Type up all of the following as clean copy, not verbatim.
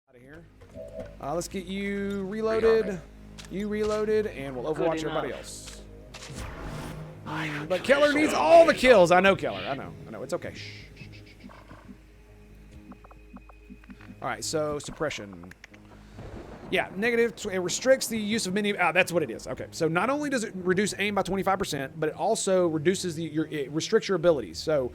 Out of here. Let's get you reloaded. You reloaded, and we'll overwatch everybody else. But Keller needs all the kills. I know, Keller. I know. It's okay. Shh. All right, so suppression. Yeah, negative. It restricts the use of many. That's what it is. Okay, so not only does it reduce aim by 25%, but it also reduces it restricts your abilities. So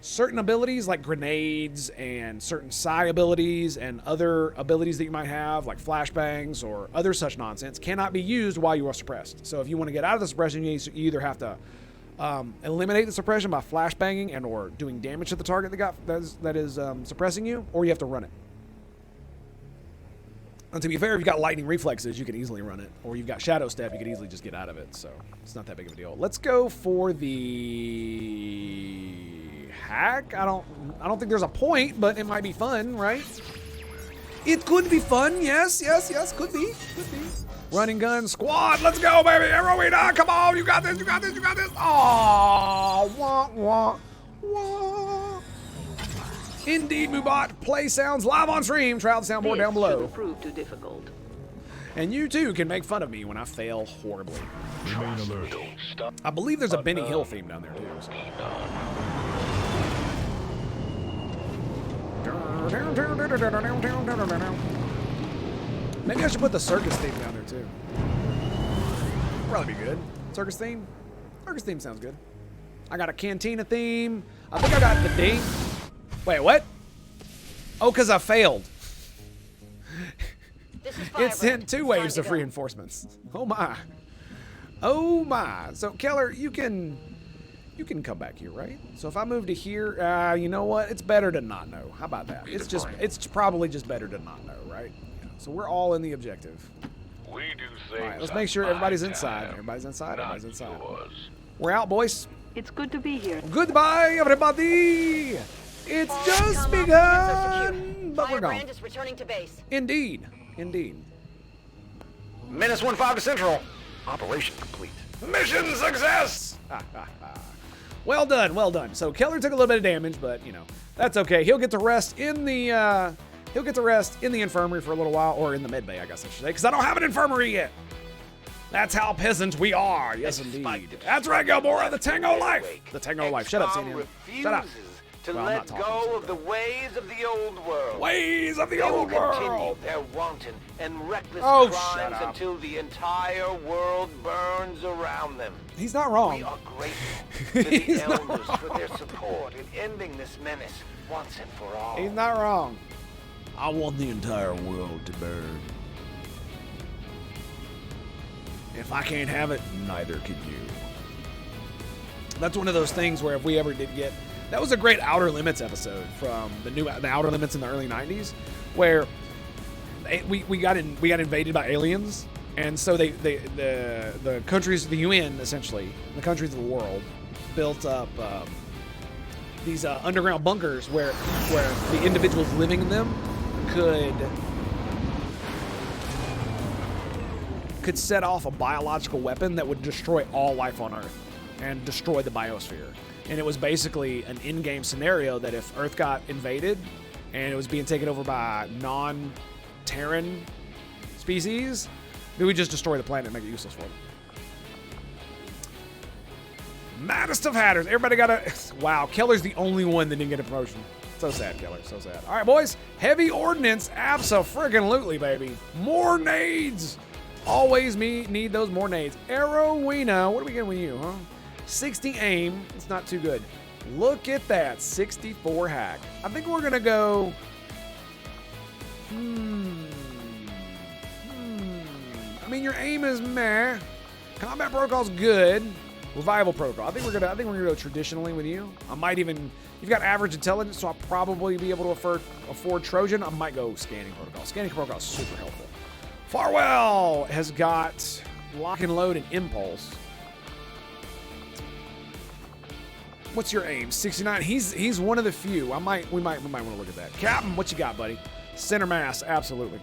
certain abilities like grenades and certain psi abilities and other abilities that you might have, like flashbangs or other such nonsense, cannot be used while you are suppressed. So if you want to get out of the suppression, you either have to eliminate the suppression by flashbanging and or doing damage to the target that is suppressing you, or you have to run it. And to be fair, if you've got lightning reflexes, you can easily run it. Or you've got shadow step, you can easily just get out of it. So it's not that big of a deal. Let's go for the hack. I don't think there's a point, but it might be fun, right? It could be fun. Yes. Could be. Running gun squad. Let's go, baby. Arrowina, come on. You got this. Oh, wah. Indeed, Mubot. Play sounds live on stream. Try out the soundboard down below. Prove too difficult. And you too can make fun of me when I fail horribly. Remain alert. I believe there's a Benny Hill theme down there too. Maybe I should put the circus theme down there too. Probably be good. Circus theme? Circus theme sounds good. I got a cantina theme. I think I got the date. Wait, what? Oh, because I failed. It sent 2 waves of reinforcements. Oh my. So Keller, you can come back here, right? So if I move to here, you know what? It's better to not know. How about that? It's probably just better to not know, right? Yeah. So we're all in the objective. We do things. All right, let's make sure everybody's inside. Everybody's inside. We're out, boys. It's good to be here. Goodbye, everybody. It's just begun, but we're gone. Firebrand is returning to base. Indeed. Menace 1-5 to Central. Operation complete. Mission success! Well done. So Keller took a little bit of damage, but you know that's okay. He'll get to rest in the infirmary for a little while, or in the med bay, I guess I should say, because I don't have an infirmary yet. That's how peasant we are. Yes, indeed. That's right, Gilmore. The Tango life. The Tango life. Shut up, Senior. Shut up. To let go of the ways of the old world. Ways of the old world. They will continue their wanton and reckless crimes until the entire world burns around them. He's not wrong. We are grateful to the elders for their support in ending this menace once and for all. He's not wrong. I want the entire world to burn. If I can't have it, neither can you. That's one of those things where if we ever did get... That was a great Outer Limits episode from the Outer Limits in the early 90s, where we got invaded by aliens, and so the countries, the UN essentially, the countries of the world, built up these underground bunkers where the individuals living in them could set off a biological weapon that would destroy all life on Earth and destroy the biosphere. And it was basically an in-game scenario that if Earth got invaded and it was being taken over by non-Terran species, we would just destroy the planet and make it useless for them. Maddest of hatters. Everybody got a... Wow, Keller's the only one that didn't get a promotion. So sad, Keller. So sad. All right, boys. Heavy ordnance. Abso-friggin-lutely, baby. More nades. Always need those more nades. Arrowina. What are we getting with you, huh? 60 aim. It's not too good. Look at that. 64 hack. I think we're going to go... I mean, your aim is meh. Combat protocol's good. Revival protocol. I think we're gonna go traditionally with you. I might even... You've got average intelligence, so I'll probably be able to afford Trojan. I might go scanning protocol. Scanning protocol is super helpful. Farwell has got lock and load and impulse. What's your aim? 69. He's one of the few. We might want to look at that. Captain, what you got, buddy? Center mass, absolutely.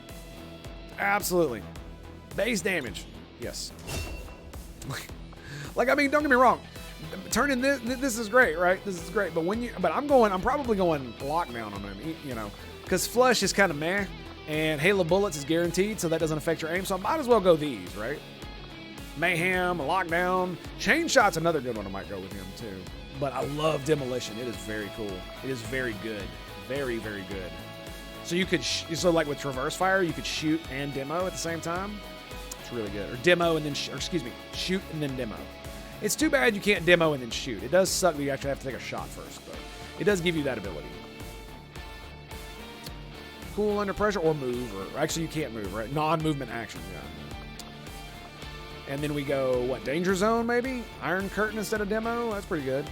Absolutely. Base damage. Yes. Like, I mean, don't get me wrong. Turning this is great, right? This is great. But I'm probably going lockdown on him, you know, because flush is kind of meh. And hail of bullets is guaranteed, so that doesn't affect your aim. So I might as well go these, right? Mayhem, lockdown. Chain shot's another good one. I might go with him too. But I love demolition. It is very cool. It is very good. Very, very good. So you could, so like with traverse fire, you could shoot and demo at the same time. It's really good. Or demo and then, shoot and then demo. It's too bad you can't demo and then shoot. It does suck that you actually have to take a shot first, but it does give you that ability. Cool under pressure or move, or actually you can't move, right? Non-movement action, yeah. And then we go, what, Danger Zone maybe? Iron Curtain instead of demo? That's pretty good.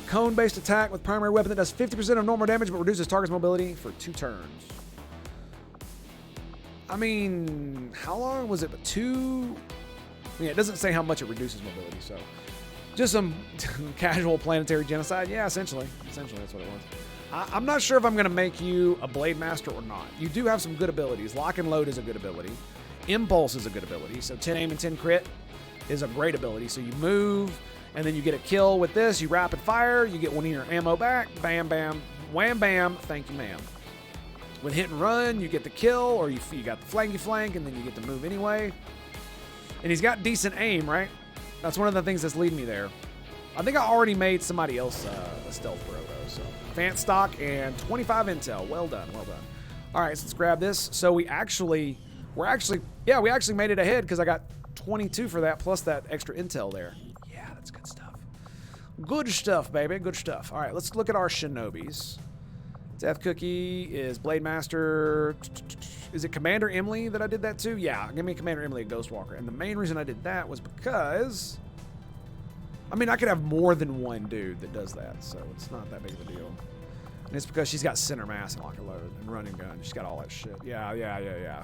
Cone-based attack with primary weapon that does 50% of normal damage but reduces target's mobility for 2 turns. I mean, how long was it? But 2? Yeah, it doesn't say how much it reduces mobility, so. Just some casual planetary genocide. Yeah, essentially. Essentially, that's what it was. I'm not sure if I'm going to make you a Blade Master or not. You do have some good abilities. Lock and Load is a good ability. Impulse is a good ability. So 10 aim and 10 crit is a great ability. So you move, and then you get a kill with this. You rapid fire. You get one of your ammo back. Bam, bam, wham, bam. Thank you, ma'am. With hit and run, you get the kill, or you got the flanky flank, and then you get to move anyway. And he's got decent aim, right? That's one of the things that's leading me there. I think I already made somebody else a stealth bro, though. So Fant stock and 25 intel. Well done, well done. All right, so let's grab this. So we actually made it ahead because I got 22 for that plus that extra intel there. Yeah, that's good stuff. Good stuff, baby. Good stuff. All right, let's look at our shinobis. Death Cookie is Blade Master. Is it Commander Emily that I did that to? Yeah, give me Commander Emily, a Ghostwalker. And the main reason I did that was because, I mean, I could have more than one dude that does that, so it's not that big of a deal. And it's because she's got center mass and lock and load and running gun. She's got all that shit. Yeah.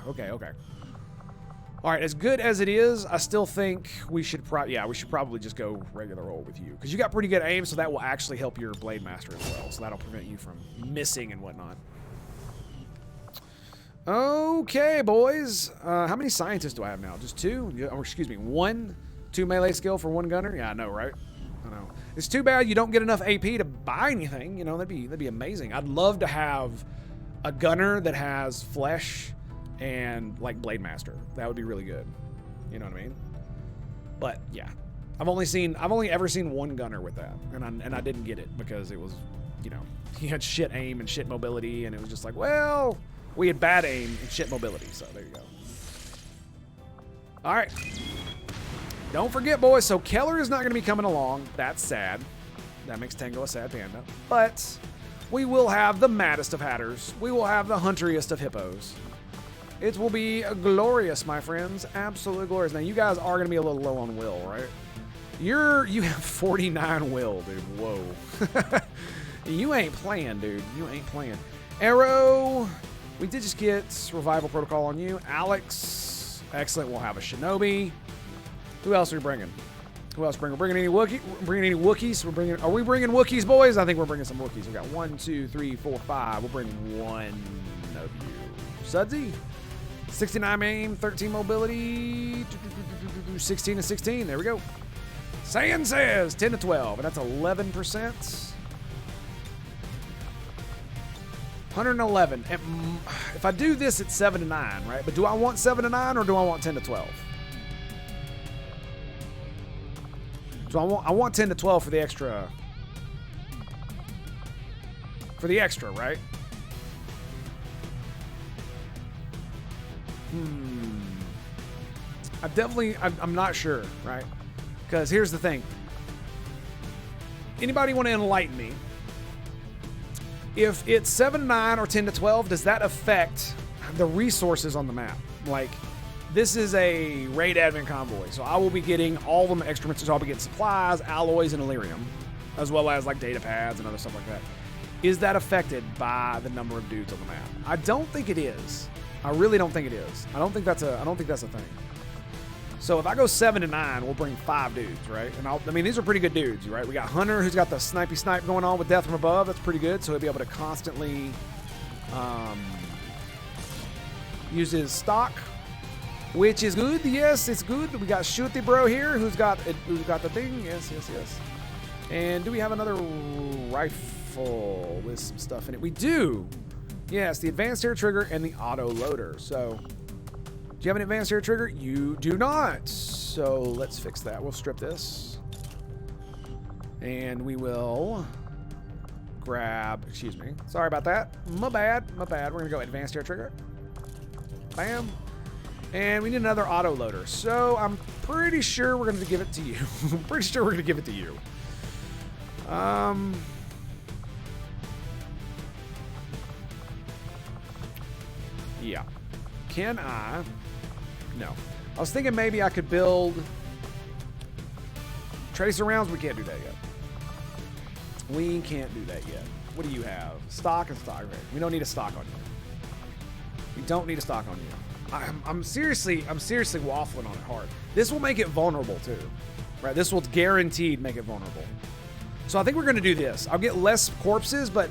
Okay. All right, as good as it is, I still think we should probably just go regular roll with you. Because you got pretty good aim, so that will actually help your Blade Master as well. So that'll prevent you from missing and whatnot. Okay, boys. How many scientists do I have now? Just 2? Or excuse me, 1? 2 melee skill for 1 gunner? Yeah, I know, right? I know. It's too bad you don't get enough AP to buy anything. You know, that'd be amazing. I'd love to have a gunner that has flesh and like Blade Master. That would be really good. You know what I mean? But yeah, I've only ever seen 1 gunner with that, and I didn't get it because it was, you know, he had shit aim and shit mobility, and it was just like, well, we had bad aim and shit mobility. So there you go. All right. Don't forget, boys, so Keller is not going to be coming along. That's sad. That makes Tango a sad panda. But we will have the maddest of hatters. We will have the hunteriest of hippos. It will be glorious, my friends. Absolutely glorious. Now, you guys are going to be a little low on will, right? You have 49 will, dude. Whoa. You ain't playing, dude. You ain't playing. Arrow. We did just get Revival Protocol on you. Alex. Excellent. We'll have a Shinobi. Who else are we bringing? Who else bringing? We're bringing any Wookiee? Bringing any Wookiees? Are we bringing Wookiees, boys? I think we're bringing some Wookiees. We got 1, 2, 3, 4, 5. We'll bring 1 of you. Sudsy. 69 aim, 13 mobility, 16 to 16. There we go. Sand says 10 to 12, and that's 11%. 111. If I do this, it's 7 to 9, right? But do I want 7 to 9 or do I want 10 to 12? So I want 10 to 12 for the extra. For the extra, right? I'm not sure, right? Because here's the thing. Anybody want to enlighten me? If it's 7 to 9 or 10 to 12, does that affect the resources on the map? Like, this is a raid admin convoy, so I will be getting all of them extra. So I'll be getting supplies, alloys, and Illyrium, as well as like data pads and other stuff like that. Is that affected by the number of dudes on the map? I don't think it is. I really don't think it is. I don't think that's a thing. So if I go 7 to 9, we'll bring 5 dudes, right? And I mean, these are pretty good dudes, right? We got Hunter, who's got the snipey snipe going on with Death from Above. That's pretty good. So he'll be able to constantly use his stock, which is good. Yes, it's good. We got Shooty Bro here, who's got the thing. Yes. And do we have another rifle with some stuff in it? We do. Yes, the advanced air trigger and the auto loader. So, do you have an advanced air trigger? You do not. So let's fix that. We'll strip this. And we will grab, excuse me. Sorry about that. My bad. My bad. We're going to go advanced air trigger. Bam. And we need another auto loader. So I'm pretty sure we're going to give it to you. I'm pretty sure we're going to give it to you. Yeah. Can I? No. I was thinking maybe I could build tracer rounds. We can't do that yet. We can't do that yet. What do you have? Stock and stock. Right. We don't need a stock on you. We don't need a stock on you. I'm seriously waffling on it hard. This will make it vulnerable too. Right? This will guaranteed make it vulnerable. So I think we're going to do this. I'll get less corpses, but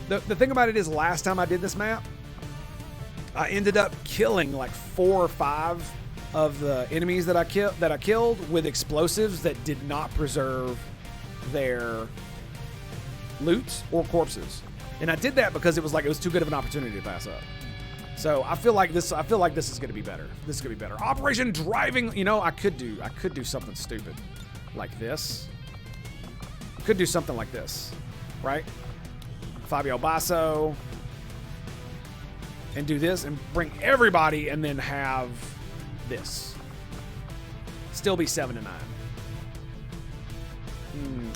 the thing about it is last time I did this map, I ended up killing like 4 or 5 of the enemies that I killed with explosives that did not preserve their loot or corpses. And I did that because it was too good of an opportunity to pass up. So I feel like this is going to be better. This is going to be better. Operation Driving, you know, I could do something stupid like this. Could do something like this, right? Fabio Basso. And do this and bring everybody and then have this. Still be 7 to 9.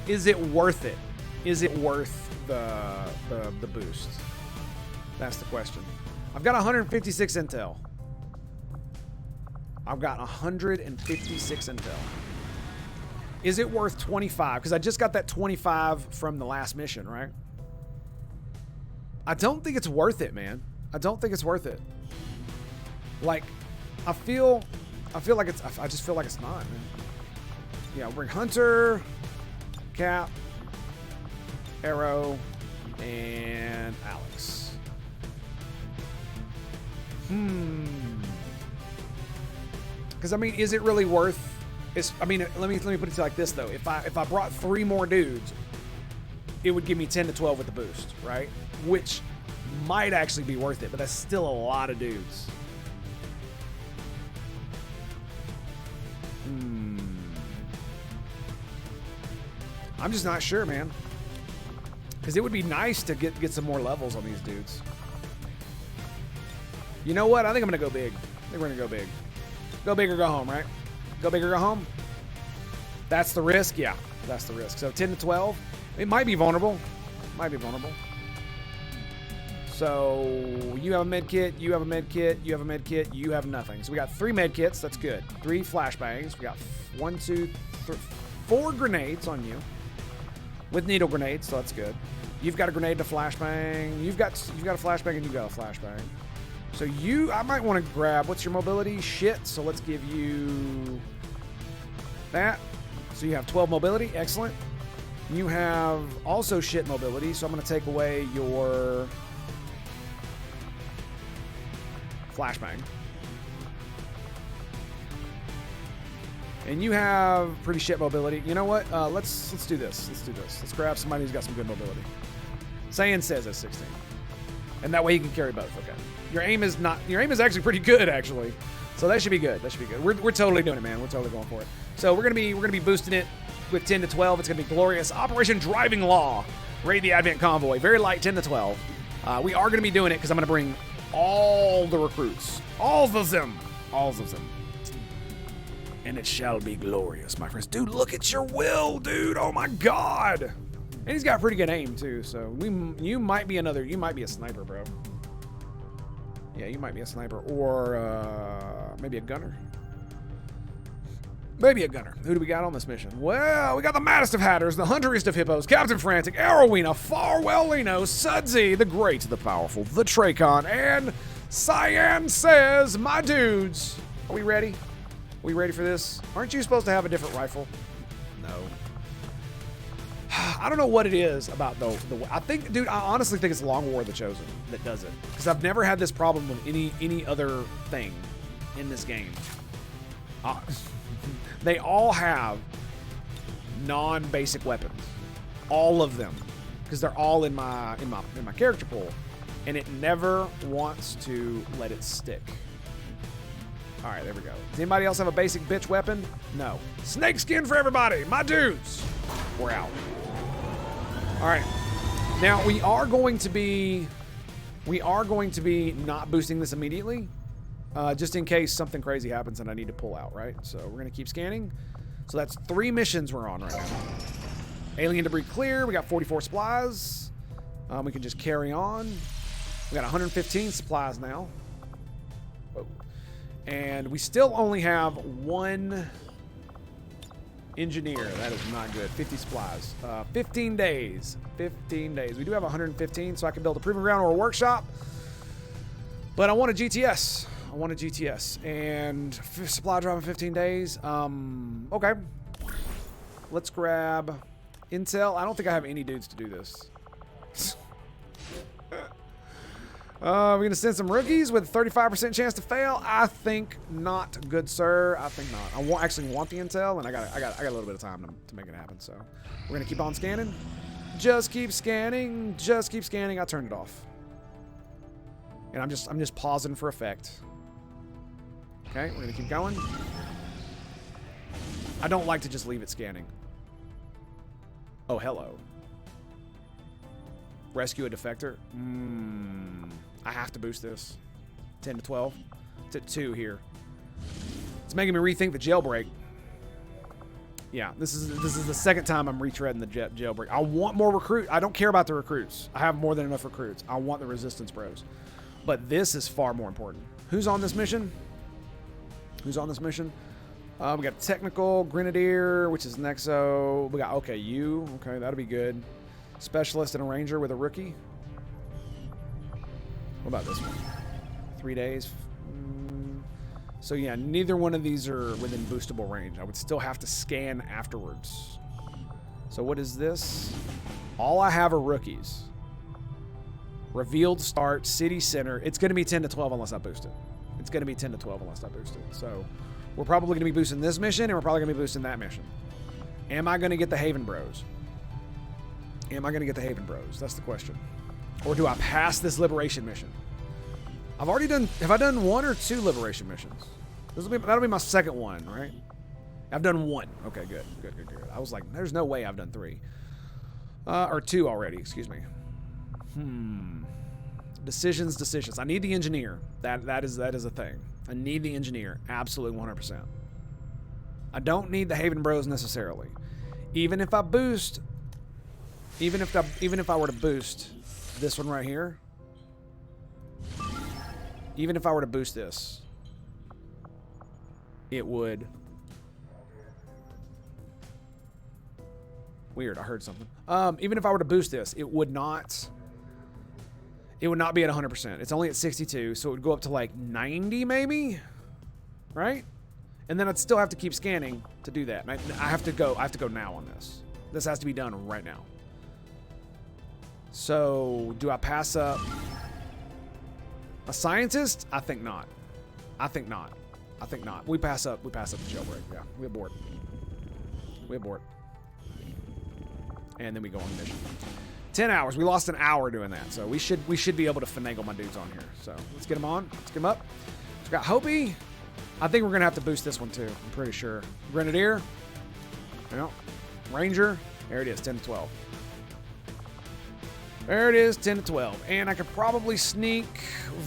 Is it worth it? Is it worth the boost? That's the question. I've got 156 intel. I've got 156 intel. Is it worth 25? Because I just got that 25 from the last mission, right? I don't think it's worth it, man. I don't think it's worth it. Like, I just feel like it's not, man. Yeah, I'll bring Hunter, Cap, Arrow, and Alex. Because I mean, is it really worth? Let me put it to you like this though. If I brought 3 more dudes, it would give me 10 to 12 with the boost, right? Which might actually be worth it, but that's still a lot of dudes. I'm just not sure, man. Because it would be nice to get some more levels on these dudes. You know what? I think I'm going to go big. I think we're going to go big. Go big or go home, right? Go big or go home? That's the risk? Yeah, that's the risk. So 10 to 12. It might be vulnerable. Might be vulnerable. So you have a med kit, you have a med kit, you have a med kit, you have nothing. So we got 3 med kits. That's good. 3 flashbangs. We got 1, 2, 3, 4 grenades on you with needle grenades. So that's good. You've got a grenade to flashbang. You've got a flashbang and you've got a flashbang. So I might want to grab, what's your mobility? Shit. So let's give you that. So you have 12 mobility. Excellent. You have also shit mobility. So I'm going to take away your flashbang. And you have pretty shit mobility. You know what? Let's do this. Let's do this. Let's grab somebody who's got some good mobility. Saiyan says it's 16. And that way he can carry both. Okay. Your aim is actually pretty good, actually. So that should be good. That should be good. We're totally doing it, man. We're totally going for it. So we're gonna be boosting it with 10 to 12. It's gonna be glorious. Operation Driving Law. Raid the Advent Convoy. Very light, 10 to 12. We are gonna be doing it because I'm gonna bring all the recruits. All of them. All of them. And it shall be glorious, my friends. Dude, look at your will, dude. Oh my God. And he's got pretty good aim too. So you might be a sniper, bro. Yeah, you might be a sniper or maybe a gunner. Maybe a gunner. Who do we got on this mission? Well, we got the maddest of hatters, the hunteriest of hippos, Captain Frantic, Arrowina, Farwellino, Sudsy, the great, the powerful, the Tracon, and Cyan says, my dudes, are we ready? Are we ready for this? Aren't you supposed to have a different rifle? No. I don't know what it is about the I think, dude, I honestly think it's LongWotC the Chosen that does it. Because I've never had this problem with any other thing in this game. They all have non-basic weapons. All of them. Because they're all in my character pool. and it never wants to let it stick. All right, there we go. Does anybody else have a basic bitch weapon? No. Snake skin for everybody, my dudes. We're out. All right. Now we are going to be not boosting this immediately, just in case something crazy happens and I need to pull out. Right. So we're gonna keep scanning. So that's 3 missions we're on right now. Alien debris clear. We got 44 supplies. We can just carry on. We got 115 supplies now. Whoa. And we still only have 1 engineer. That is not good. 50 supplies. 15 days. 15 days. We do have 115, so I can build a proving ground or a workshop. But I want a GTS. I want a GTS. And supply drive in 15 days. Okay. Let's grab intel. I don't think I have any dudes to do this. We're going to send some rookies with a 35% chance to fail. I think not, good sir. I think not. I actually want the intel, and I got a little bit of time to make it happen. So we're going to keep on scanning. Just keep scanning. Just keep scanning. I turned it off. And I'm just pausing for effect. Okay, we're going to keep going. I don't like to just leave it scanning. Oh, hello. Rescue a defector. I have to boost this. 10 to 12. It's at 2 here. It's making me rethink the jailbreak. Yeah, this is the second time I'm retreading the jailbreak. I want more recruit. I don't care about the recruits. I have more than enough recruits. I want the resistance bros. But this is far more important. Who's on this mission? Who's on this mission? We got technical, grenadier, which is Nexo. We got, okay, you. Okay, that'll be good. Specialist and a ranger with a rookie. What about this one? 3 days. So yeah, neither one of these are within boostable range. I would still have to scan afterwards. So what is this? All I have are rookies. Revealed start, city center. It's going to be 10 to 12 unless I boost it. It's going to be 10 to 12 unless I boost it. So we're probably going to be boosting this mission, and we're probably going to be boosting that mission. Am I going to get the Haven Bros? Am I going to get the Haven Bros? That's the question. Or do I pass this liberation mission? I've already done... Have I done 1 or 2 liberation missions? That'll be my second one, right? I've done 1. Okay, good. Good. I was like, there's no way I've done 3. Or 2 already, excuse me. Decisions. I need the engineer. That is a thing. I need the engineer. Absolutely 100%. I don't need the Haven Bros necessarily. Even if I boost... Even if I were to boost this one right here, even if I were to boost this, it would... Weird, I heard something. Even if I were to boost this, it would not be at 100%. It's only at 62, so it would go up to like 90 maybe, right? And then I'd still have to keep scanning to do that. And I have to go now on this. This has to be done right now. So, do I pass up a scientist? I think not. I think not. We pass up the jailbreak. Yeah, we abort. And then we go on the mission. 10 hours. We lost an hour doing that. So we should be able to finagle my dudes on here. So let's get them on. Let's get them up. We've got Hopi. I think we're going to have to boost this one too. I'm pretty sure. Grenadier. Yeah. Ranger. There it is. 10 to 12. There it is, 10 to 12. And I could probably sneak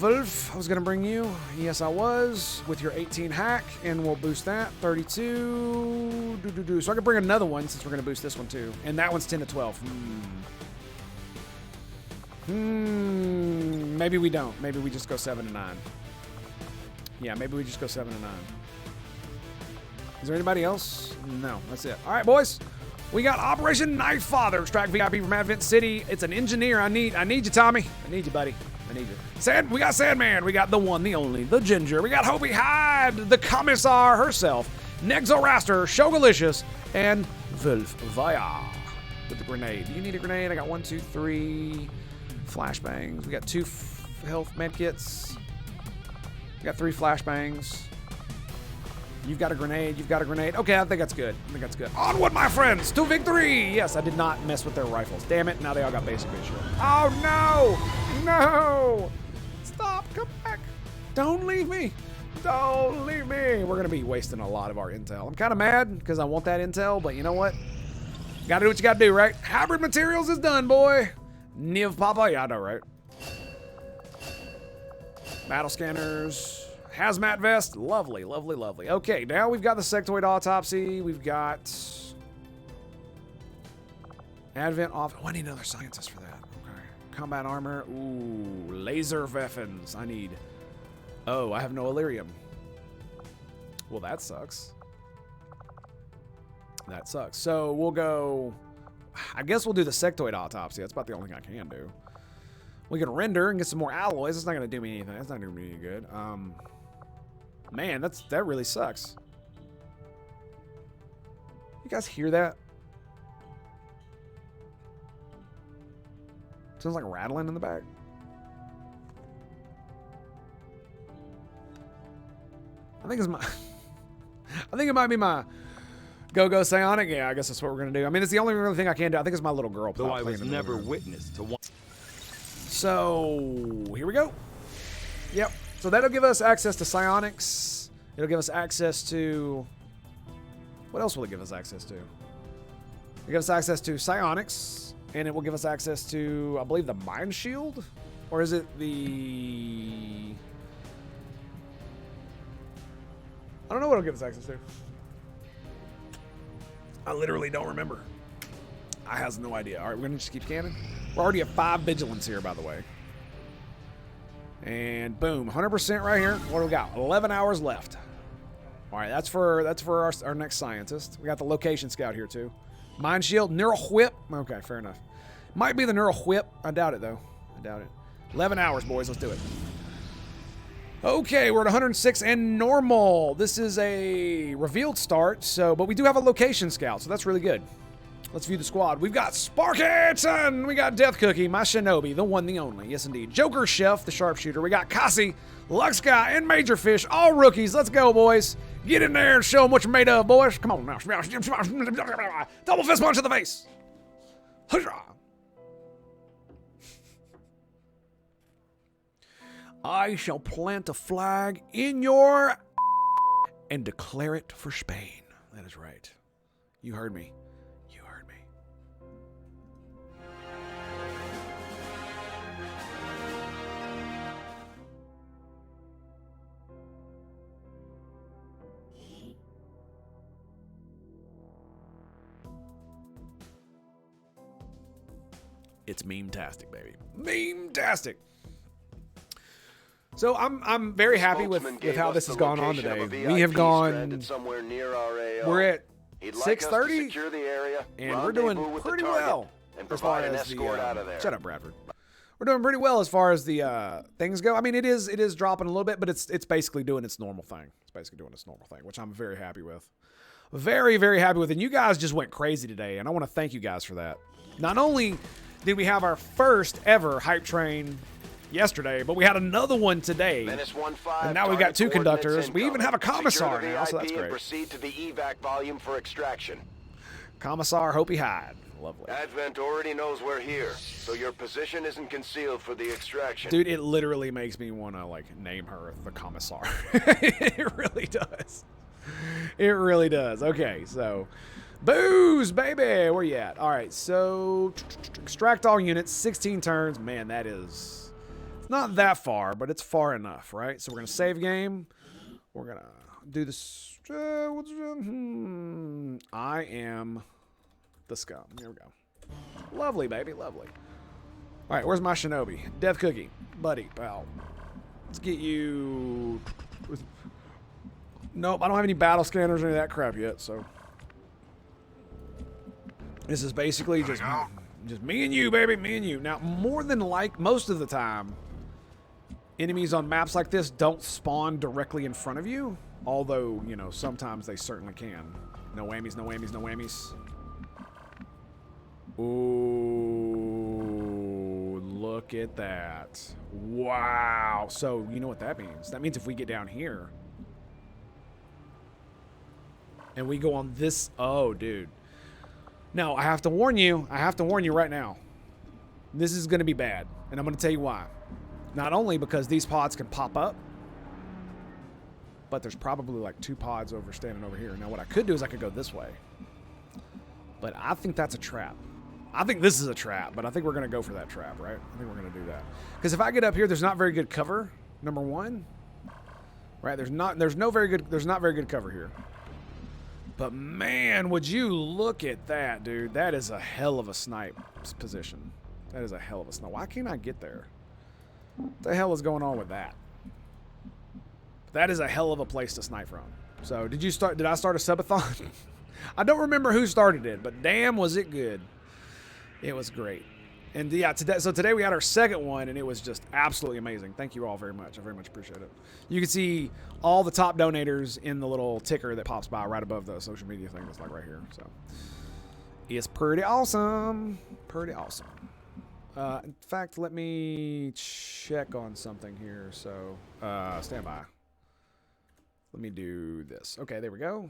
Wolf. I was going to bring you. Yes, I was. With your 18 hack. And we'll boost that. 32. So I could bring another one since we're going to boost this one too. And that one's 10 to 12. Maybe we don't. Maybe we just go 7 to 9. Yeah, maybe we just go 7 to 9. Is there anybody else? No, that's it. All right, boys. We got Operation Knife Father. Extract VIP from Advent City. It's an engineer. I need you, Tommy. I need you, buddy. I need you. We got Sandman. We got the one, the only, the Ginger. We got Hopi Hyde, the Commissar herself, Nexoraster, Shogalicious, and Wolf Vaya with the grenade. Do you need a grenade? I got 1, 2, 3 flashbangs. We got 2 health medkits. We got 3 flashbangs. You've got a grenade. You've got a grenade. Okay, I think that's good. Onward, my friends, to victory! Yes, I did not mess with their rifles. Damn it, now they all got basic visual. Oh, no! No! Don't leave me. Don't leave me. We're going to be wasting a lot of our intel. I'm kind of mad because I want that intel, but you know what? Got to do what you got to do, right? Hybrid materials is done, boy. Niv Papa. Yeah, I know, right? Battle scanners. Hazmat vest. Lovely, lovely, lovely. Okay, now we've got the sectoid autopsy. We've got Advent off. Oh, I need another scientist for that. Okay. Combat armor. Ooh, laser weapons. I need. Oh, I have no Illyrium. Well, that sucks. That sucks. So we'll go. I guess we'll do the sectoid autopsy. That's about the only thing I can do. We can render and get some more alloys. It's not going to do me anything. It's not going to do me any good. Man, that really sucks. You guys hear that? Sounds like rattling in the back. I think it's my. I think it might be my go psionic. Yeah, I guess that's what we're gonna do. I mean, it's the only real thing I can do. I think it's my little girl. Though I was never witness to one. So here we go. Yep. So that'll give us access to psionics. It'll give us access to. What else will it give us access to? It'll give us access to psionics, and it will give us access to, I believe, the mind shield, or is it the? I don't know what it'll give us access to. I literally don't remember. I has no idea. All right, we're gonna just keep scanning. We're already at 5 vigilance here, by the way. And boom, 100% right here. What do we got? 11 hours left. All right, that's for our next scientist. We got the location scout here too. Mind shield, neural whip. Okay, fair enough. Might be the neural whip. I doubt it though. I doubt it. 11 hours, boys. Let's do it. Okay, we're at 106 and normal. This is a revealed start, but we do have a location scout, so that's really good. Let's view the squad. We've got Sparkington. We got Death Cookie, my Shinobi, the one, the only. Yes, indeed. Joker Chef, the sharpshooter. We got Cassie, Lux Guy, and Major Fish, all rookies. Let's go, boys. Get in there and show them what you're made of, boys. Come on now. Double fist punch to the face. I shall plant a flag in your and declare it for Spain. That is right. You heard me. You heard me. It's meme-tastic, baby. Meme-tastic. So I'm very happy with how this has gone on today. We have gone. We're at 6:30, and we're doing pretty well as far as the. Shut up, Bradford. We're doing pretty well as far as the things go. I mean, it is dropping a little bit, but it's basically doing its normal thing. It's basically doing its normal thing, which I'm very happy with. Very, very happy with. And you guys just went crazy today, and I want to thank you guys for that. Not only did we have our first ever hype train yesterday, but we had another one today. And now we've got 2 conductors. We even have a commissar now, so that's great. Proceed to the evac volume for extraction. Commissar Hopi Hyde. Lovely. Advent already knows we're here, so your position isn't concealed for the extraction. Dude, it literally makes me want to name her the Commissar. It really does. It really does. Okay, so booze, baby. Where you at? All right, so extract all units, 16 turns. Man, that is not that far, but it's far enough, right? So we're going to save game. We're going to do this. I am the scum. Here we go. Lovely, baby. Lovely. All right, where's my Shinobi? Death Cookie. Buddy, pal. Let's get you. Nope, I don't have any battle scanners or any of that crap yet, so. This is basically just me and you, baby. Me and you. Now, more than most of the time, enemies on maps like this don't spawn directly in front of you, although, sometimes they certainly can. No whammies, no whammies, no whammies. Ooh, look at that. Wow. So, you know what that means? That means if we get down here and we go on this, oh, dude. Now, I have to warn you right now. This is going to be bad, and I'm going to tell you why. Not only because these pods can pop up, but there's probably like 2 pods standing over here. Now what I could do is I could go this way. But I think that's a trap. I think this is a trap, but I think we're going to go for that trap, right? I think we're going to do that. Because if I get up here, there's not very good cover, number one. Right? There's not very good cover here. But man, would you look at that, dude. That is a hell of a snipe position. That is a hell of a snipe. Why can't I get there? What the hell is going on with that? That is a hell of a place to snipe from. So, did I start a subathon? I don't remember who started it, but damn was it good. It was great. And yeah, today we had our second one, and it was just absolutely amazing. Thank you all very much. I very much appreciate it. You can see all the top donators in the little ticker that pops by right above the social media thing that's like right here. So it's pretty awesome. Pretty awesome. In fact, let me check on something here. So stand by. Let me do this. Okay, there we go.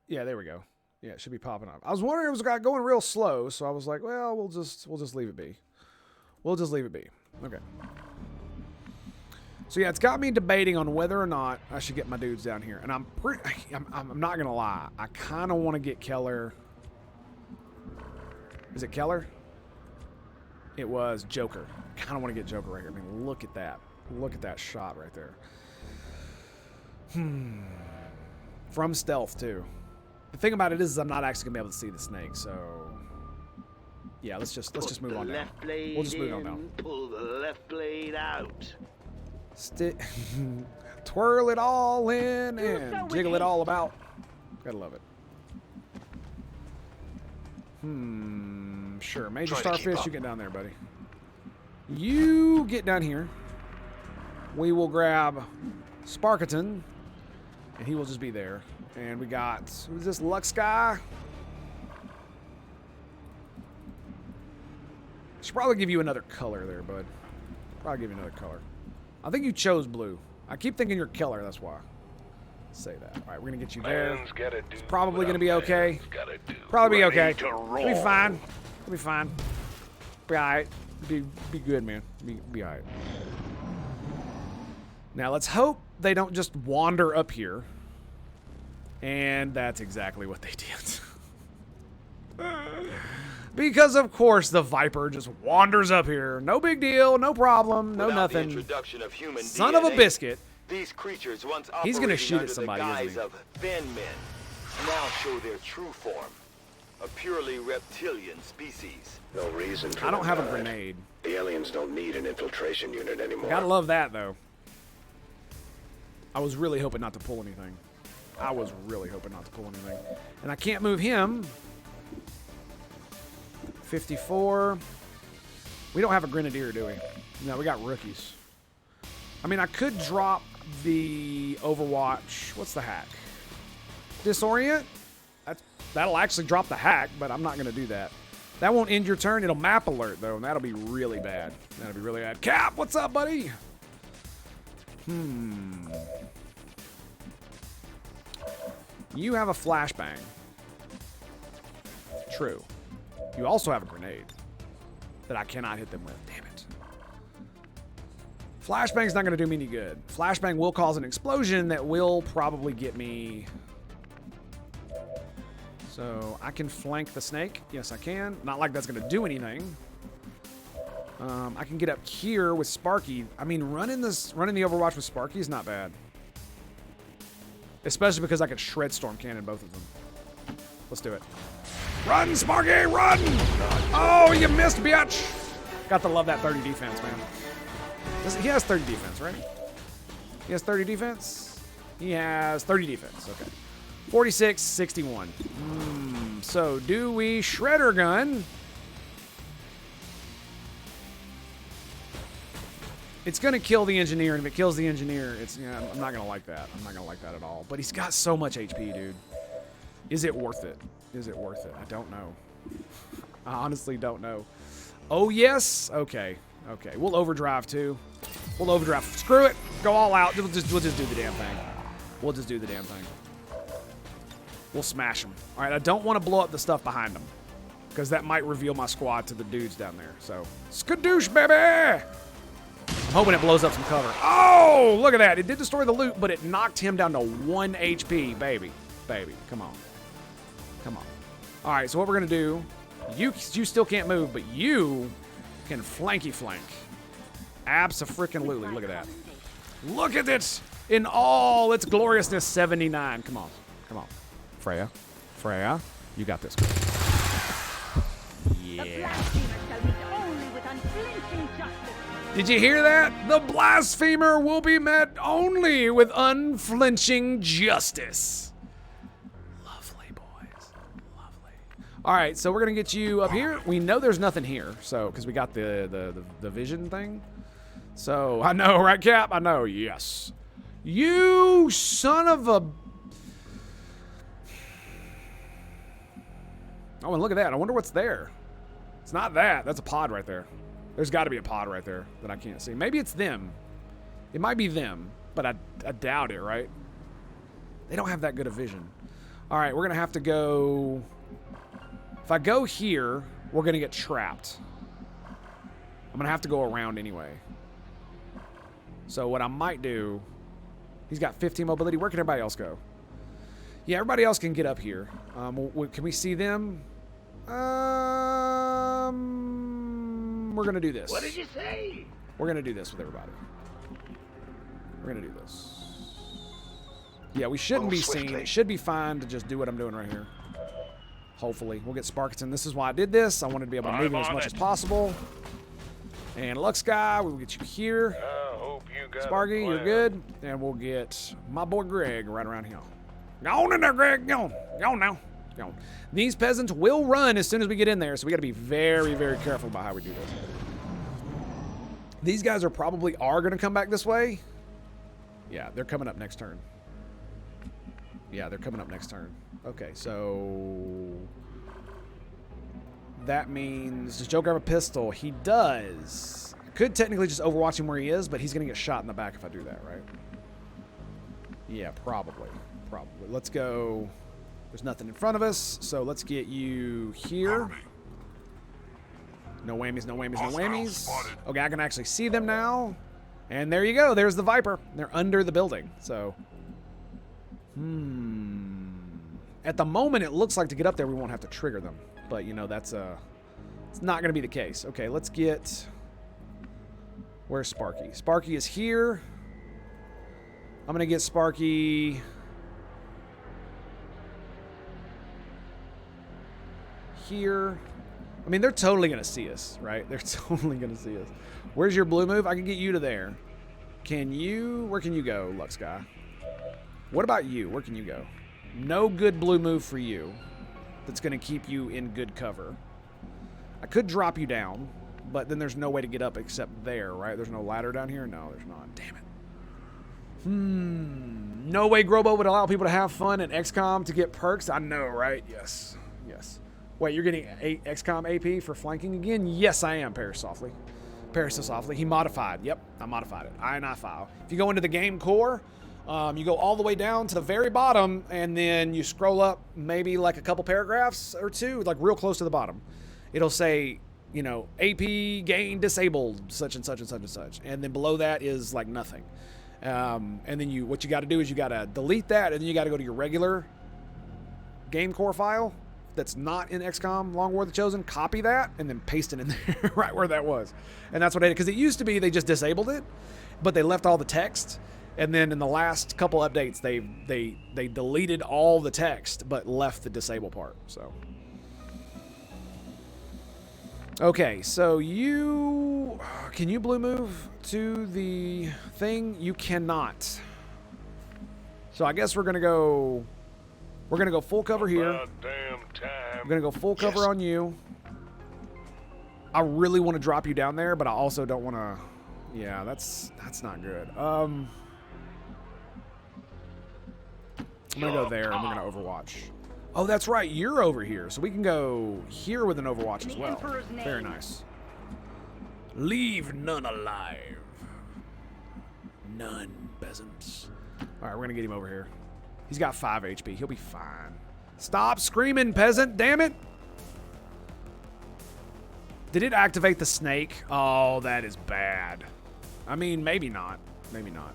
Yeah, there we go. Yeah, it should be popping up. I was wondering if it was going real slow, so I was like, well, we'll just leave it be. We'll just leave it be. Okay. So yeah, it's got me debating on whether or not I should get my dudes down here. And I'm not gonna lie, I kind of want to get Keller. Is it Keller? It was Joker. I kind of want to get Joker right here. I mean, look at that. Look at that shot right there. From stealth too. The thing about it is I'm not actually gonna be able to see the snake, so yeah, let's just move on down. We'll just move on down. Pull the left blade out. Twirl it all in and jiggle it all about. Gotta love it. Sure. Major Starfish, you get down there, buddy. You get down here. We will grab Sparkerton, and he will just be there. And we got, who's this, Lux guy? Should probably give you another color there, bud. Probably give you another color. I think you chose blue. I keep thinking you're Keller, that's why. Say that. All right, we're going to get you there. It's probably going to be okay. Probably be okay. It'll be fine. It'll be fine. Be all right. Be good, man. Be all right. Now, let's hope they don't just wander up here. And that's exactly what they did. Because, of course, the Viper just wanders up here. No big deal, no problem, no nothing. Introduction of human Son DNA, of a biscuit. These creatures once He's going to operating shoot under at somebody, the guise isn't he? of thin men now show their true form. A purely reptilian species. No reason for I don't have a that. grenade. The aliens don't need an infiltration unit anymore. Gotta love that, though. I was really hoping not to pull anything. I was really hoping not to pull anything. And I can't move him. 54. We don't have a grenadier, do we? No, we got rookies. I mean, I could drop the Overwatch. What's the hack? Disorient? That'll actually drop the hack, but I'm not going to do that. That won't end your turn. It'll map alert, though, and that'll be really bad. That'll be really bad. Cap, what's up, buddy? You have a flashbang. True. You also have a grenade that I cannot hit them with. Damn it. Flashbang's not going to do me any good. Flashbang will cause an explosion that will probably get me. So I can flank the snake. Yes, I can. Not like that's going to do anything. I can get up here with Sparky. I mean, running the Overwatch with Sparky is not bad. Especially because I could shred Storm Cannon both of them. Let's do it. Run, Sparky, run! Oh, you missed, bitch! Got to love that 30 defense, man. He has 30 defense, right? He has 30 defense? He has 30 defense, okay. 46, 61. So, do we Shredder Gun? It's going to kill the engineer, and if it kills the engineer, it's, you know, I'm not going to like that. I'm not going to like that at all. But he's got so much HP, dude. Is it worth it? Is it worth it? I don't know. I honestly don't know. Oh, yes? Okay. Okay. We'll overdrive, too. We'll overdrive. Screw it. Go all out. We'll just do the damn thing. We'll just do the damn thing. We'll smash them. All right, I don't want to blow up the stuff behind them. because that might reveal my squad to the dudes down there. So, skadoosh, baby! I'm hoping it blows up some cover. Oh, look at that. It did destroy the loot, but it knocked him down to 1 HP. Baby. Baby. Come on. Come on. All right, so what we're going to do, you still can't move, but you can flanky flank. Abso-freaking-lutely. Look at that. Look at it in all its gloriousness. 79. Come on. Come on. Freya. Freya. You got this. Yeah. Did you hear that? The blasphemer will be met only with unflinching justice. Lovely, boys. Lovely. All right, so we're going to get you up here. We know there's nothing here, so because we got the vision thing. So, I know, right, Cap? I know, yes. You son of a... Oh, and look at that. I wonder what's there. It's not that. That's a pod right there. There's got to be a pod right there that I can't see. Maybe it's them. It might be them, but I doubt it, right? They don't have that good of vision. All right, we're going to have to go... If I go here, we're going to get trapped. I'm going to have to go around anyway. So what I might do... He's got 15 mobility. Where can everybody else go? Yeah, everybody else can get up here. Can we see them? We're going to do this. What did you say? We're going to do this with everybody. We're going to do this. Yeah, we shouldn't be seen. It should be fine to just do what I'm doing right here. Hopefully. We'll get Sparkerton. This is why I did this. I wanted to be able to move him as much as possible. And LongWotC, we'll get you here. I hope you got Sparky, you're good. And we'll get my boy Greg right around here. Go on in there, Greg. Go on. Go on now. Go on. These peasants will run as soon as we get in there, so we got to be very, very careful about how we do this. These guys are probably going to come back this way. Yeah, they're coming up next turn. Yeah, they're coming up next turn. Okay, so that means does Joe grab a pistol? He does. I could technically just overwatch him where he is, but he's going to get shot in the back if I do that, right? Yeah, probably. Probably. Let's go. There's nothing in front of us, so let's get you here. No whammies, no whammies, no whammies. Okay, I can actually see them now. And there you go. There's the Viper. They're under the building. So, at the moment, it looks like to get up there, we won't have to trigger them. But, you know, that's it's not going to be the case. Okay, let's get... Where's Sparky? Sparky is here. I'm going to get Sparky... here. I mean, they're totally going to see us, right? They're totally going to see us. Where's your blue move? I can get you to there. Can you... Where can you go, LongWotC? What about you? Where can you go? No good blue move for you that's going to keep you in good cover. I could drop you down, but then there's no way to get up except there, right? There's no ladder down here? No, there's not. Damn it. No way Grobo would allow people to have fun in XCOM to get perks? I know, right? Yes. Yes. Wait, you're getting XCOM AP for flanking again? Yes, I am, Perish Softly. Perish so Softly. He modified. Yep, I modified it. INI file. If you go into the game core, you go all the way down to the very bottom, and then you scroll up maybe like a couple paragraphs or two, like real close to the bottom. It'll say, you know, AP gain disabled, such and such and such and such. And then below that is like nothing. And then what you got to do is you got to delete that, and then you got to go to your regular game core file that's not in XCOM, Long War of the Chosen, copy that, and then paste it in there right where that was. And that's what I did, because it used to be they just disabled it, but they left all the text, and then in the last couple updates, they deleted all the text, but left the disable part, so. Okay, so can you blue move to the thing? You cannot. So I guess we're going to go full cover here. We're going to go full cover on you. I really want to drop you down there, but I also don't want to... Yeah, that's not good. I'm going to go there, and we're going to overwatch. Oh, that's right. You're over here, so we can go here with an overwatch as well. Very nice. Leave none alive. None, peasants. All right, we're going to get him over here. He's got 5 HP. He'll be fine. Stop screaming, peasant. Damn it. Did it activate the snake? Oh, that is bad. I mean, maybe not. Maybe not.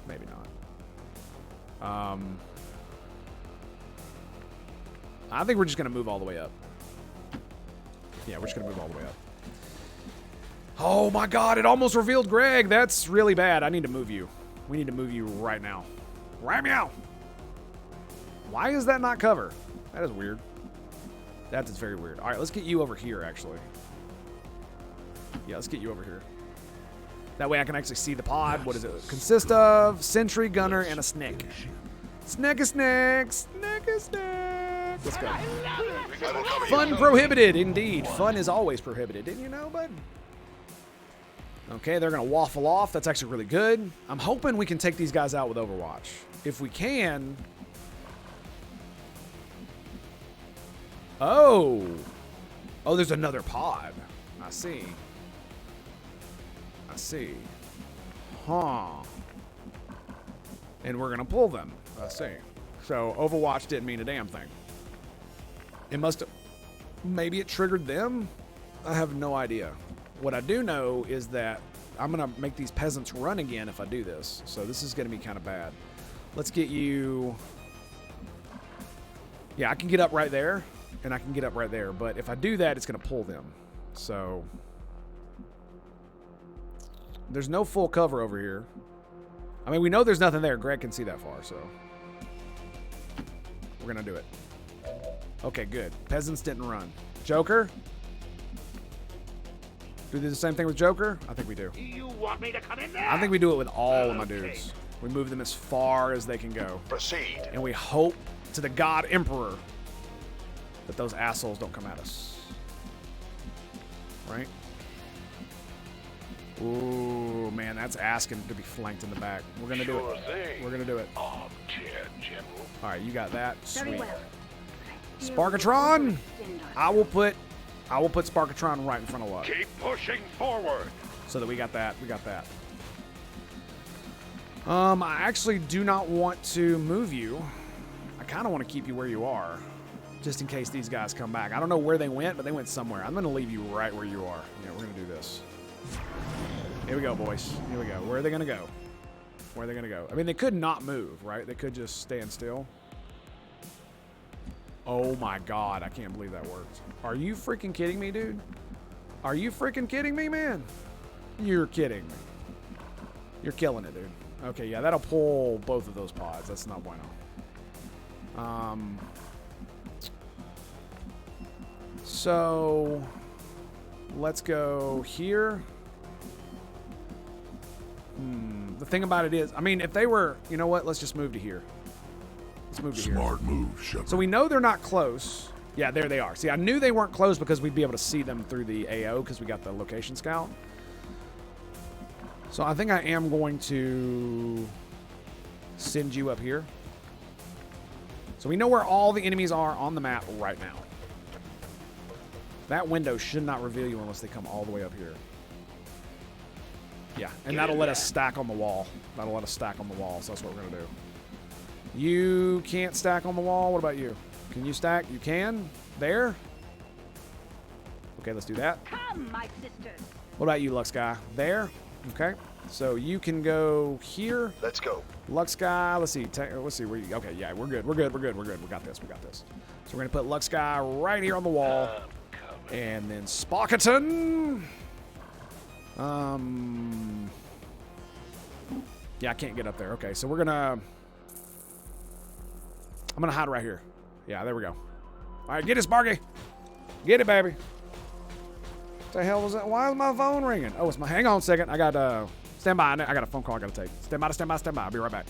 Maybe not. I think we're just going to move all the way up. Yeah, we're just going to move all the way up. Oh my god, it almost revealed Greg. That's really bad. I need to move you. We need to move you right now. Right now. Why is that not cover? That is weird. That is very weird. All right, let's get you over here, actually. Yeah, let's get you over here. That way I can actually see the pod. What does it consist of? Sentry, gunner, and a snake. Snack-a-snack. Snack-a-snack. Let's go. Fun prohibited, indeed. Fun is always prohibited. Didn't you know, bud? Okay, they're going to waffle off. That's actually really good. I'm hoping we can take these guys out with Overwatch. If we can... Oh. Oh, there's another pod. I see. I see. Huh. And we're going to pull them. I see. So Overwatch didn't mean a damn thing. It must have... Maybe it triggered them? I have no idea. What I do know is that I'm going to make these peasants run again if I do this. So this is going to be kind of bad. Let's get you... Yeah, I can get up right there. And I can get up right there. But if I do that, it's going to pull them. So... There's no full cover over here. I mean, we know there's nothing there. Greg can see that far, so... We're going to do it. Okay, good. Peasants didn't run. Joker? Do we do the same thing with Joker? I think we do. You want me to come in there? I think we do it with all of my dudes. We move them as far as they can go. Proceed. And we hope to the God Emperor that those assholes don't come at us. Right? Ooh, man, that's asking to be flanked in the back. We're going to do it. We're going to do it. Oh, General. All right, you got that. Very Sweet. well. Sparkatron, I will put Sparkatron right in front of Luck. Keep pushing forward. So that we got that. We got that. I actually do not want to move you. I kind of want to keep you where you are, just in case these guys come back. I don't know where they went, but they went somewhere. I'm going to leave you right where you are. Yeah, we're going to do this. Here we go, boys. Here we go. Where are they going to go? Where are they going to go? I mean, they could not move, right? They could just stand still. Oh my god, I can't believe that worked. Are you freaking kidding me, dude? Are you freaking kidding me, man? You're kidding me. You're killing it, dude. Okay, yeah, that'll pull both of those pods. That's not bueno. So let's go here. The thing about it is, I mean, if they were, you know what? Let's just move to here. Let's move to here. Smart move, Shepard. So we know they're not close. Yeah, there they are. See, I knew they weren't close because we'd be able to see them through the AO because we got the location scout. So I think I am going to send you up here. So we know where all the enemies are on the map right now. That window should not reveal you unless they come all the way up here. Yeah, and that'll let us stack on the wall. That'll let us stack on the wall, so that's what we're going to do. You can't stack on the wall. What about you? Can you stack? You can? There? Okay, let's do that. Come, my sisters. What about you, Lux Guy? There? Okay. So you can go here. Let's go. Lux Guy, let's see. Let's see where you... Okay, yeah, we're good. We're good. We're good. We're good. We got this. We got this. So we're going to put Lux Guy right here on the wall. And then Sparkaton. Yeah, I can't get up there. Okay, so we're going to... I'm going to hide right here. Yeah, there we go. All right, get it, Sparky. Get it, baby. What the hell was that? Why is my phone ringing? Oh, it's my... Hang on a second. I got... stand by. I got a phone call I got to take. Stand by, stand by, stand by. I'll be right back.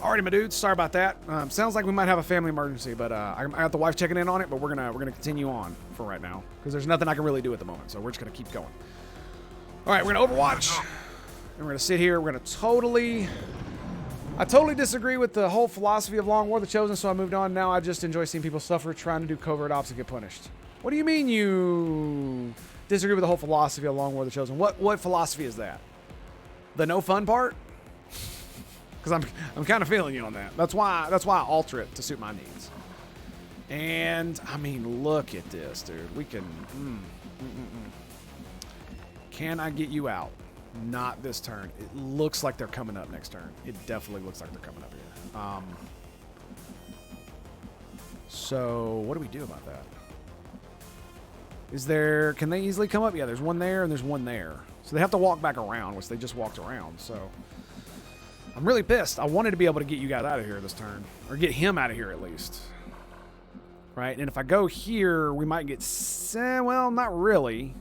Alrighty, my dudes. Sorry about that. Sounds like we might have a family emergency, but I got the wife checking in on it. But we're gonna continue on for right now because there's nothing I can really do at the moment. So we're just gonna keep going. All right, we're gonna Overwatch, and we're gonna sit here. We're gonna I totally disagree with the whole philosophy of Long War the Chosen, so I moved on. Now I just enjoy seeing people suffer trying to do covert ops and get punished. What do you mean you disagree with the whole philosophy of Long War the Chosen? What philosophy is that? The no fun part? Because I'm kind of feeling you on that. That's why I alter it to suit my needs. And I mean, look at this, dude. We can. Can I get you out? Not this turn. It looks like they're coming up next turn. It definitely looks like they're coming up here. So what do we do about that? Can they easily come up? Yeah, there's one there and there's one there. So they have to walk back around, which they just walked around. So I'm really pissed. I wanted to be able to get you guys out of here this turn. Or get him out of here at least. Right? And if I go here, we might get... Well, not really.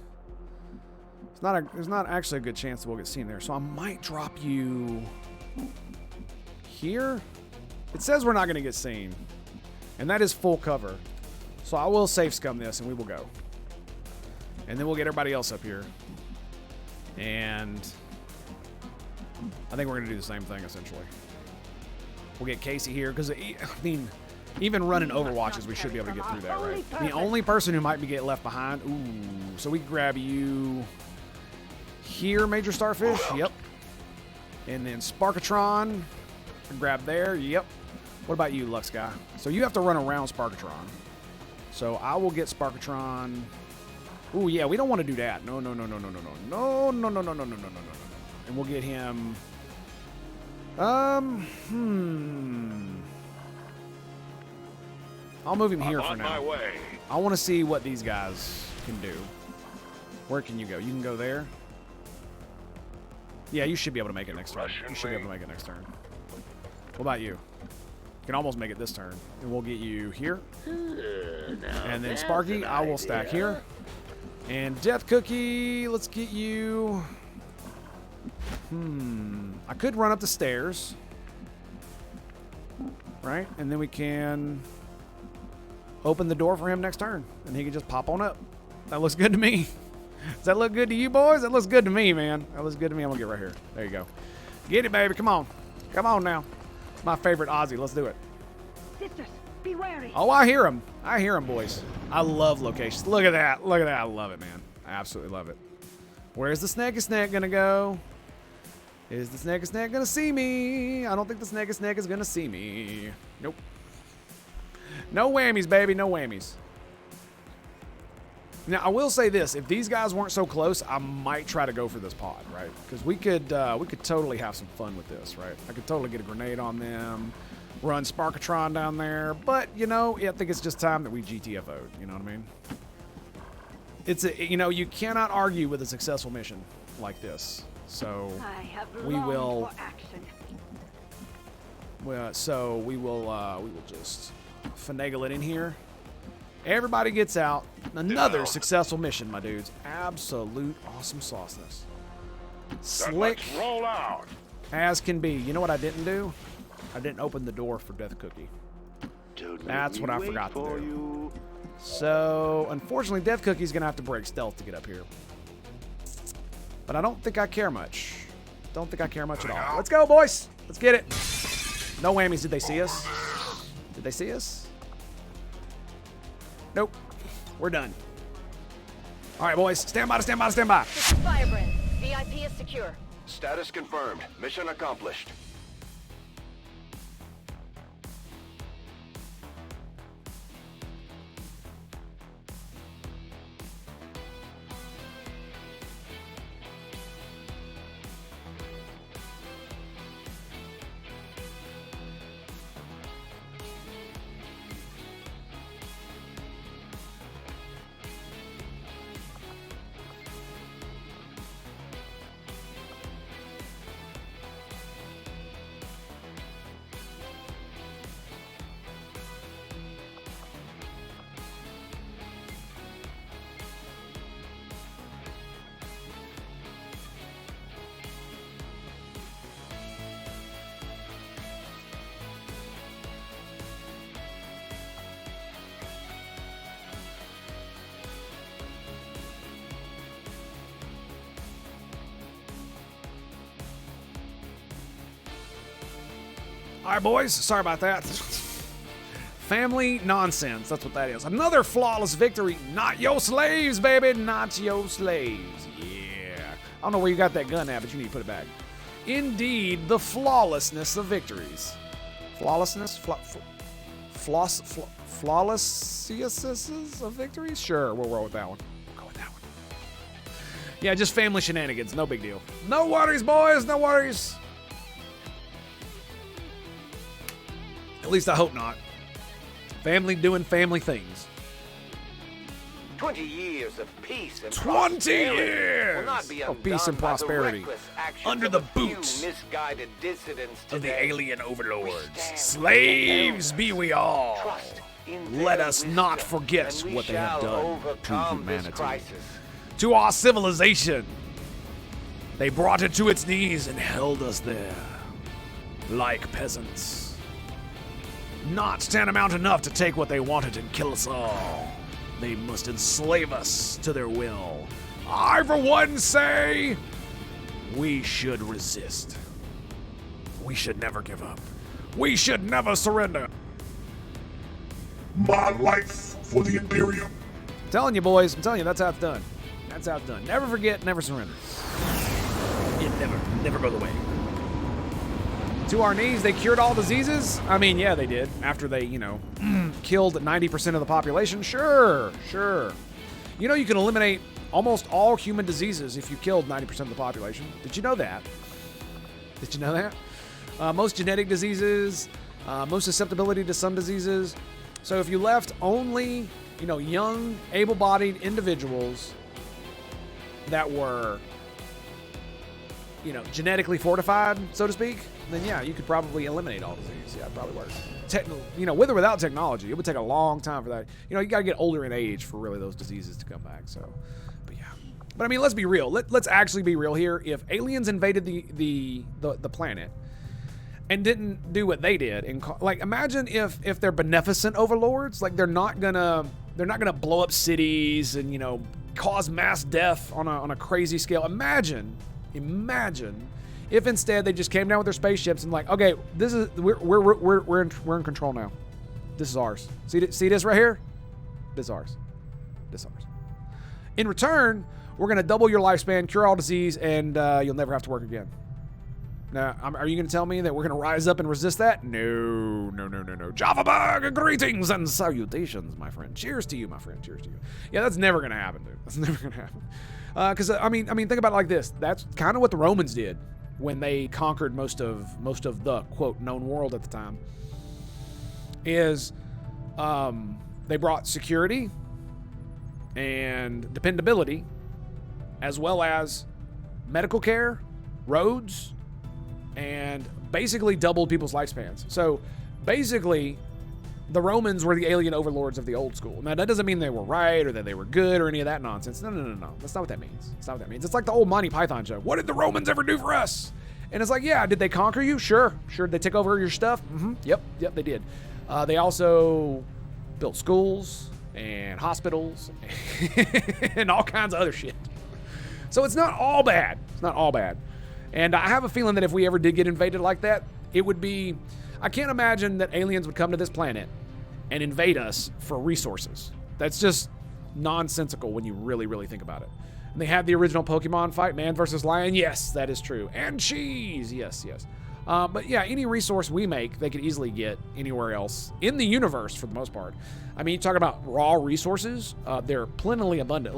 There's not actually a good chance that we'll get seen there. So I might drop you... here? It says we're not going to get seen. And that is full cover. So I will safe scum this and we will go. And then we'll get everybody else up here. And... I think we're going to do the same thing, essentially. We'll get Casey here, because, I mean, even running Overwatches, we should be able to get through that, right? The only person who might be getting left behind... Ooh, so we can grab you here, Major Starfish. Yep. And then Sparkatron. Grab there. Yep. What about you, Lux Guy? So you have to run around Sparkatron. So I will get Sparkatron... Ooh, yeah, we don't want to do that. No. And we'll get him... I'll move him here for now. My way. I want to see what these guys can do. Where can you go? You can go there? Yeah, you should be able to make it next turn. You should be able to make it next turn. What about you? You can almost make it this turn. And we'll get you here. And then Sparky, I will stack here. And Death Cookie, let's get you... I could run up the stairs. Right? And then we can open the door for him next turn. And he can just pop on up. That looks good to me. Does that look good to you boys? That looks good to me, man. That looks good to me. I'm going to get right here. There you go. Get it, baby. Come on. Come on now. It's my favorite Aussie. Let's do it. Sisters, be wary. Oh, I hear him. I hear him, boys. I love locations. Look at that. Look at that. I love it, man. I absolutely love it. Where's the Snacky Snack going to go? Is the Snacky Snack going to see me? I don't think the Snacky Snack is going to see me. Nope. No whammies, baby. No whammies. Now, I will say this. If these guys weren't so close, I might try to go for this pod, right? Because we could totally have some fun with this, right? I could totally get a grenade on them, run Sparkatron down there. But, you know, I think it's just time that we GTFO'd. You know what I mean? You cannot argue with a successful mission like this. So we will. Well, so we will just finagle it in here. Everybody gets out. Another successful mission, my dudes. Absolute awesome sauceness. Slick roll out. as can be. You know what I didn't do? I didn't open the door for Death Cookie. That's what I forgot to do. So, unfortunately, Death Cookie's going to have to break stealth to get up here. But I don't think I care much. Don't think I care much at all. Let's go, boys. Let's get it. No whammies. Did they see us? Did they see us? Nope. We're done. All right, boys. Stand by, stand by, stand by. This is Firebrand. VIP is secure. Status confirmed. Mission accomplished. All right, boys. Sorry about that. Family nonsense. That's what that is. Another flawless victory. Not your slaves, baby. Not your slaves. Yeah. I don't know where you got that gun at, but you need to put it back. Indeed, the flawlessness of victories. Flawlessness? Flawlessness of victories? Sure, we'll roll with that one. We'll go with that one. Yeah, just family shenanigans. No big deal. No worries, boys. No worries. At least I hope not. Family doing family things. 20 years of peace and 20 prosperity years will not be of undone peace and by the prosperity reckless actions under of the a few boots misguided dissidents of the today. alien overlords. stand Slaves with be we all. Trust in Let their us not wisdom, forget and we what they have shall done to overcome this humanity. crisis. To our civilization. They brought it to its knees and held us there. Like peasants. Not tantamount enough to take what they wanted and kill us all. They must enslave us to their will. I, for one, say we should resist. We should never give up. We should never surrender. My life for the Imperium. I'm telling you, boys. I'm telling you, that's how it's done. That's how it's done. Never forget, never surrender. It never goes away. To our knees, they cured all diseases? I mean, yeah, they did. After they, killed 90% of the population? Sure. You know you can eliminate almost all human diseases if you killed 90% of the population. Did you know that? Did you know that? Most genetic diseases, most susceptibility to some diseases. So if you left only, young, able-bodied individuals that were, genetically fortified, so to speak, then yeah, you could probably eliminate all disease. Yeah, it probably works. With or without technology, it would take a long time for that. You got to get older in age for really those diseases to come back. So, but yeah. But I mean, let's be real. Let's actually be real here. If aliens invaded the planet and didn't do what they did, and imagine if they're beneficent overlords, they're not gonna blow up cities and cause mass death on a crazy scale. Imagine if instead they just came down with their spaceships and okay, this is we're in control now. This is ours. See this right here? This is ours. This is ours. In return, we're gonna double your lifespan, cure all disease, and you'll never have to work again. Now, are you gonna tell me that we're gonna rise up and resist that? No. Java bug, greetings and salutations, my friend. Cheers to you, my friend. Cheers to you. Yeah, that's never gonna happen, dude. That's never gonna happen. Because I mean, think about it like this. That's kind of what the Romans did when they conquered most of the quote known world at the time. Is they brought security and dependability, as well as medical care, roads, and basically doubled people's lifespans. So basically, the Romans were the alien overlords of the old school. Now, that doesn't mean they were right or that they were good or any of that nonsense. No. That's not what that means. It's not what that means. It's like the old Monty Python joke. What did the Romans ever do for us? And it's yeah, did they conquer you? Sure. Did they take over your stuff? Yep, they did. They also built schools and hospitals and all kinds of other shit. So it's not all bad. It's not all bad. And I have a feeling that if we ever did get invaded like that, it would be... I can't imagine that aliens would come to this planet and invade us for resources. That's just nonsensical when you really, really think about it. And they had the original Pokemon fight, man versus lion. Yes, that is true. And cheese. Yes. But yeah, any resource we make, they could easily get anywhere else in the universe for the most part. I mean, you talk about raw resources, they're plentifully abundant.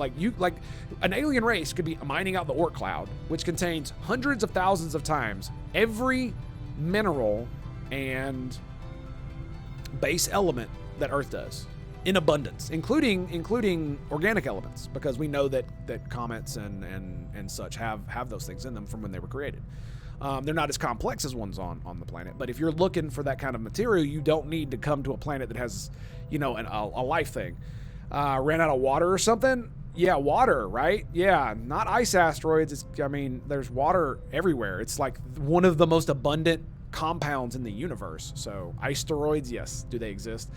An alien race could be mining out the Oort cloud, which contains hundreds of thousands of times every mineral and base element that Earth does in abundance, including organic elements, because we know that comets and such have those things in them from when they were created. They're not as complex as ones on the planet, but if you're looking for that kind of material, you don't need to come to a planet that has, a life thing. Ran out of water or something? Yeah, water, right? Yeah, not ice asteroids. There's water everywhere. It's like one of the most abundant compounds in the universe. So ice asteroids, yes. Do they exist?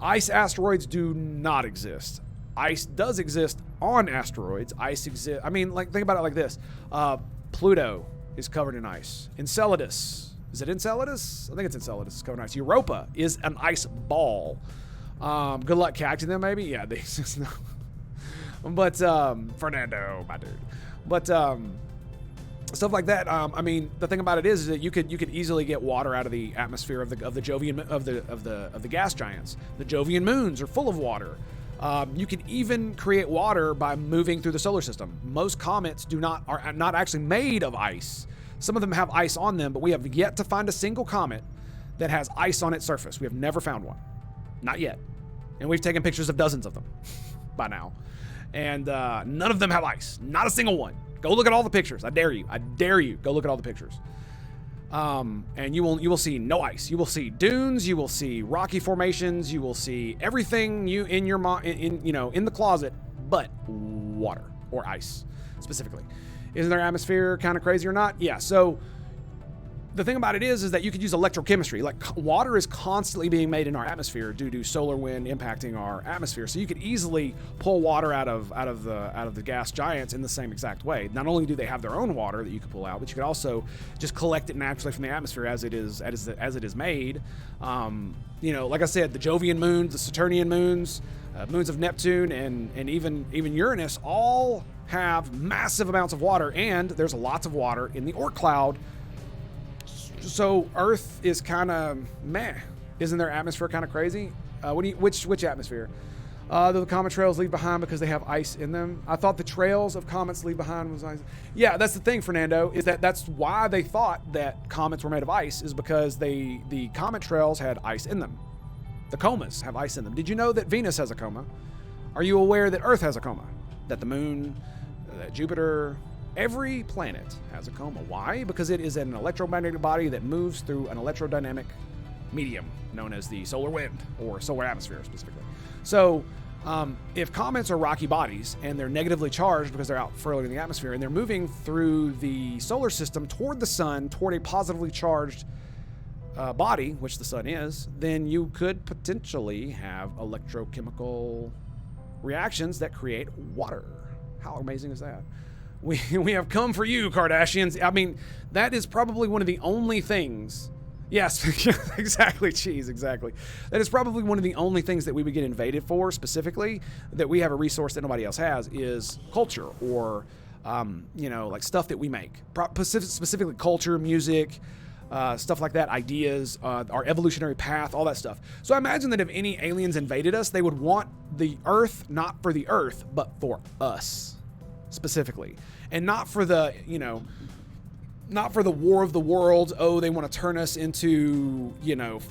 Ice asteroids do not exist. Ice does exist on asteroids. Ice exists. Think about it like this. Pluto is covered in ice. Enceladus Is it Enceladus? I think it's Enceladus. It's covered in ice. Europa is an ice ball. Good luck catching them, maybe. Yeah, they just know. But Fernando, my dude. But stuff like that. I mean, the thing about it is that you could easily get water out of the atmosphere of the Jovian of the gas giants. The Jovian moons are full of water. You can even create water by moving through the solar system. Most comets are not actually made of ice. Some of them have ice on them, but we have yet to find a single comet that has ice on its surface. We have never found one. Not yet. And we've taken pictures of dozens of them by now. And none of them have ice. Not a single one. Go look at all the pictures. I dare you. I dare you. Go look at all the pictures. And you will see no ice. You will see dunes. You will see rocky formations. You will see everything in the closet, but water or ice specifically. Isn't their atmosphere kind of crazy or not? Yeah. So the thing about it is that you could use electrochemistry. Like water is constantly being made in our atmosphere due to solar wind impacting our atmosphere. So you could easily pull water out of the gas giants in the same exact way. Not only do they have their own water that you could pull out, but you could also just collect it naturally from the atmosphere as it is made. Like I said, the Jovian moons, the Saturnian moons, moons of Neptune, and even Uranus all have massive amounts of water, and there's lots of water in the Oort cloud. So Earth is kind of meh. Isn't their atmosphere kind of crazy? Which atmosphere? The comet trails leave behind because they have ice in them. I thought the trails of comets leave behind was ice. Yeah, that's the thing, Fernando, is that's why they thought that comets were made of ice, is because the comet trails had ice in them. The comas have ice in them. Did you know that Venus has a coma? Are you aware that Earth has a coma? That the moon, that Jupiter, every planet has a coma. Why? Because it is an electromagnetic body that moves through an electrodynamic medium known as the solar wind or solar atmosphere specifically. So if comets are rocky bodies and they're negatively charged because they're out further in the atmosphere and they're moving through the solar system toward the sun, toward a positively charged body, which the sun is, then you could potentially have electrochemical reactions that create water. How amazing is that? We have come for you, Kardashians. I mean, that is probably one of the only things. Yes, exactly, cheese, exactly. That is probably one of the only things that we would get invaded for specifically, that we have a resource that nobody else has, is culture or, like stuff that we make. Specifically culture, music, stuff like that, ideas, our evolutionary path, all that stuff. So I imagine that if any aliens invaded us, they would want the Earth, not for the Earth, but for us. Specifically, and not for the war of the worlds. Oh, they want to turn us into,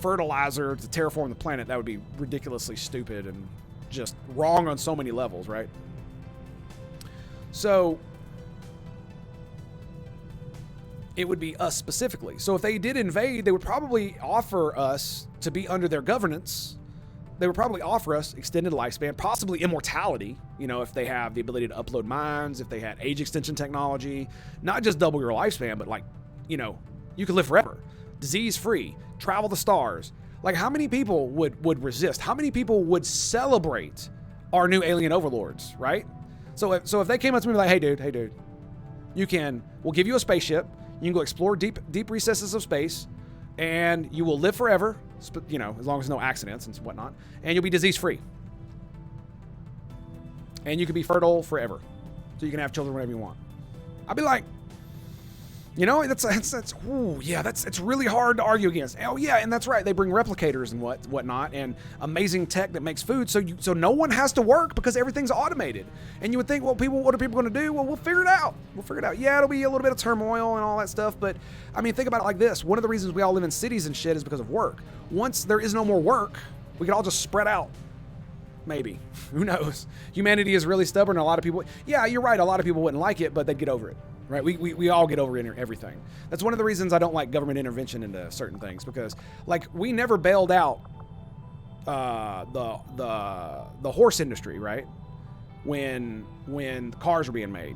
fertilizer to terraform the planet. That would be ridiculously stupid and just wrong on so many levels, right? So it would be us specifically. So if they did invade, they would probably offer us to be under their governance. They would probably offer us extended lifespan, possibly immortality, if they have the ability to upload minds, if they had age extension technology, not just double your lifespan, but you could live forever, disease-free, travel the stars. Like, how many people would resist? How many people would celebrate our new alien overlords, right? So if they came up to me like, hey dude, we'll give you a spaceship, you can go explore deep recesses of space, and you will live forever, as long as no accidents and whatnot, and you'll be disease-free. And you can be fertile forever, so you can have children whenever you want. I'd be like, it's really hard to argue against. Oh yeah, and that's right. They bring replicators and whatnot, and amazing tech that makes food, so no one has to work because everything's automated. And you would think, well, what are people going to do? Well, we'll figure it out. Yeah, it'll be a little bit of turmoil and all that stuff, but I mean, think about it like this. One of the reasons we all live in cities and shit is because of work. Once there is no more work, we could all just spread out. Maybe. Who knows? Humanity is really stubborn. A lot of people, yeah, you're right. A lot of people wouldn't like it, but they'd get over it. Right? We all get over everything. That's one of the reasons I don't like government intervention into certain things, because we never bailed out the horse industry, right? When cars were being made.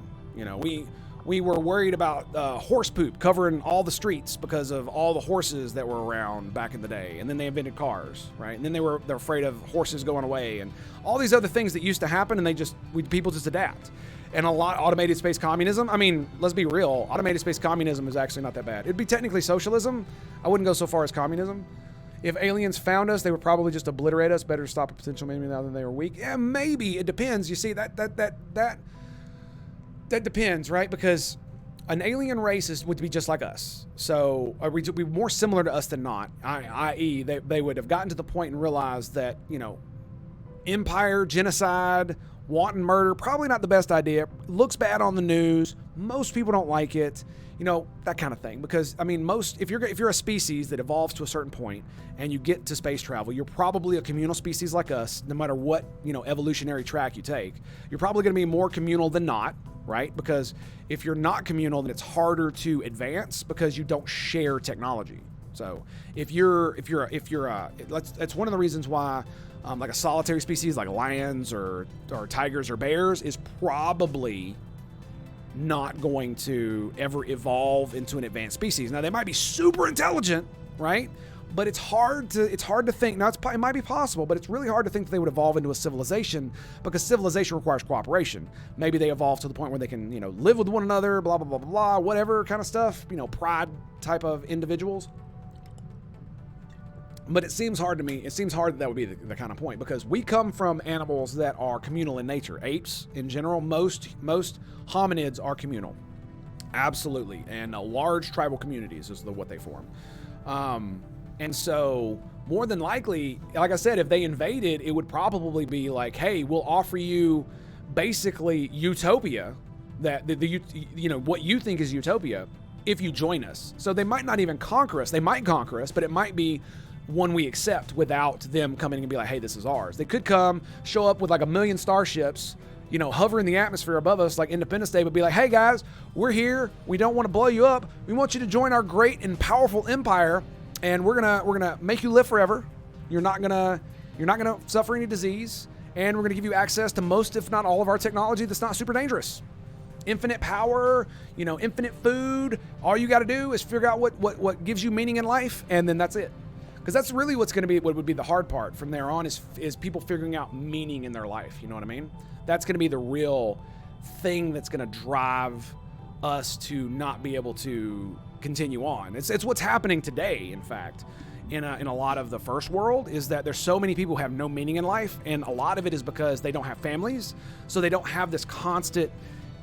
We were worried about horse poop covering all the streets because of all the horses that were around back in the day. And then they invented cars, right? And then they're afraid of horses going away and all these other things that used to happen, and people just adapt. and a lot automated space communism. I mean, let's be real. Automated space communism is actually not that bad. It'd be technically socialism. I wouldn't go so far as communism. If aliens found us, they would probably just obliterate us. Better stop a potential enemy now than they were weak. Yeah, maybe. It depends. You see, that depends, right? Because an alien race would be just like us. So would be more similar to us than not. I.e., they would have gotten to the point and realized that, you know, empire, genocide, wanton murder, probably not the best idea. Looks bad on the news. Most people don't like it. You know, that kind of thing. Because, I mean, if you're a species that evolves to a certain point and you get to space travel, you're probably a communal species like us, no matter what, you know, evolutionary track you take. You're probably going to be more communal than not, right? Because if you're not communal, then it's harder to advance because you don't share technology. So that's one of the reasons why like a solitary species like lions or tigers or bears is probably not going to ever evolve into an advanced species. Now they might be super intelligent, right? But it's hard to think. Now it might be possible, but it's really hard to think that they would evolve into a civilization because civilization requires cooperation. Maybe they evolve to the point where they can, you know, live with one another, blah blah blah blah blah, whatever kind of stuff, you know, pride type of individuals. But it seems hard to me. It seems hard that would be the kind of point because we come from animals that are communal in nature. Apes, in general, most hominids are communal, absolutely, and large tribal communities is what they form. And so, more than likely, like I said, if they invaded, it would probably be like, "Hey, we'll offer you basically utopia, that you know what you think is utopia, if you join us." So they might not even conquer us. They might conquer us, but it might be one we accept without them coming and be like, hey, this is ours. They could come, show up with like 1 million starships, you know, hover in the atmosphere above us like Independence Day, but be like, hey guys, we're here. We don't want to blow you up. We want you to join our great and powerful empire, and we're gonna make you live forever. You're not gonna suffer any disease, and we're gonna give you access to most, if not all, of our technology that's not super dangerous. Infinite power, you know, infinite food. All you got to do is figure out what gives you meaning in life, and then that's it. Because that's really what would be the hard part from there on is people figuring out meaning in their life. You know what I mean? That's going to be the real thing that's going to drive us to not be able to continue on. It's what's happening today, in fact, in a lot of the first world, is that there's so many people who have no meaning in life, and a lot of it is because they don't have families, so they don't have this constant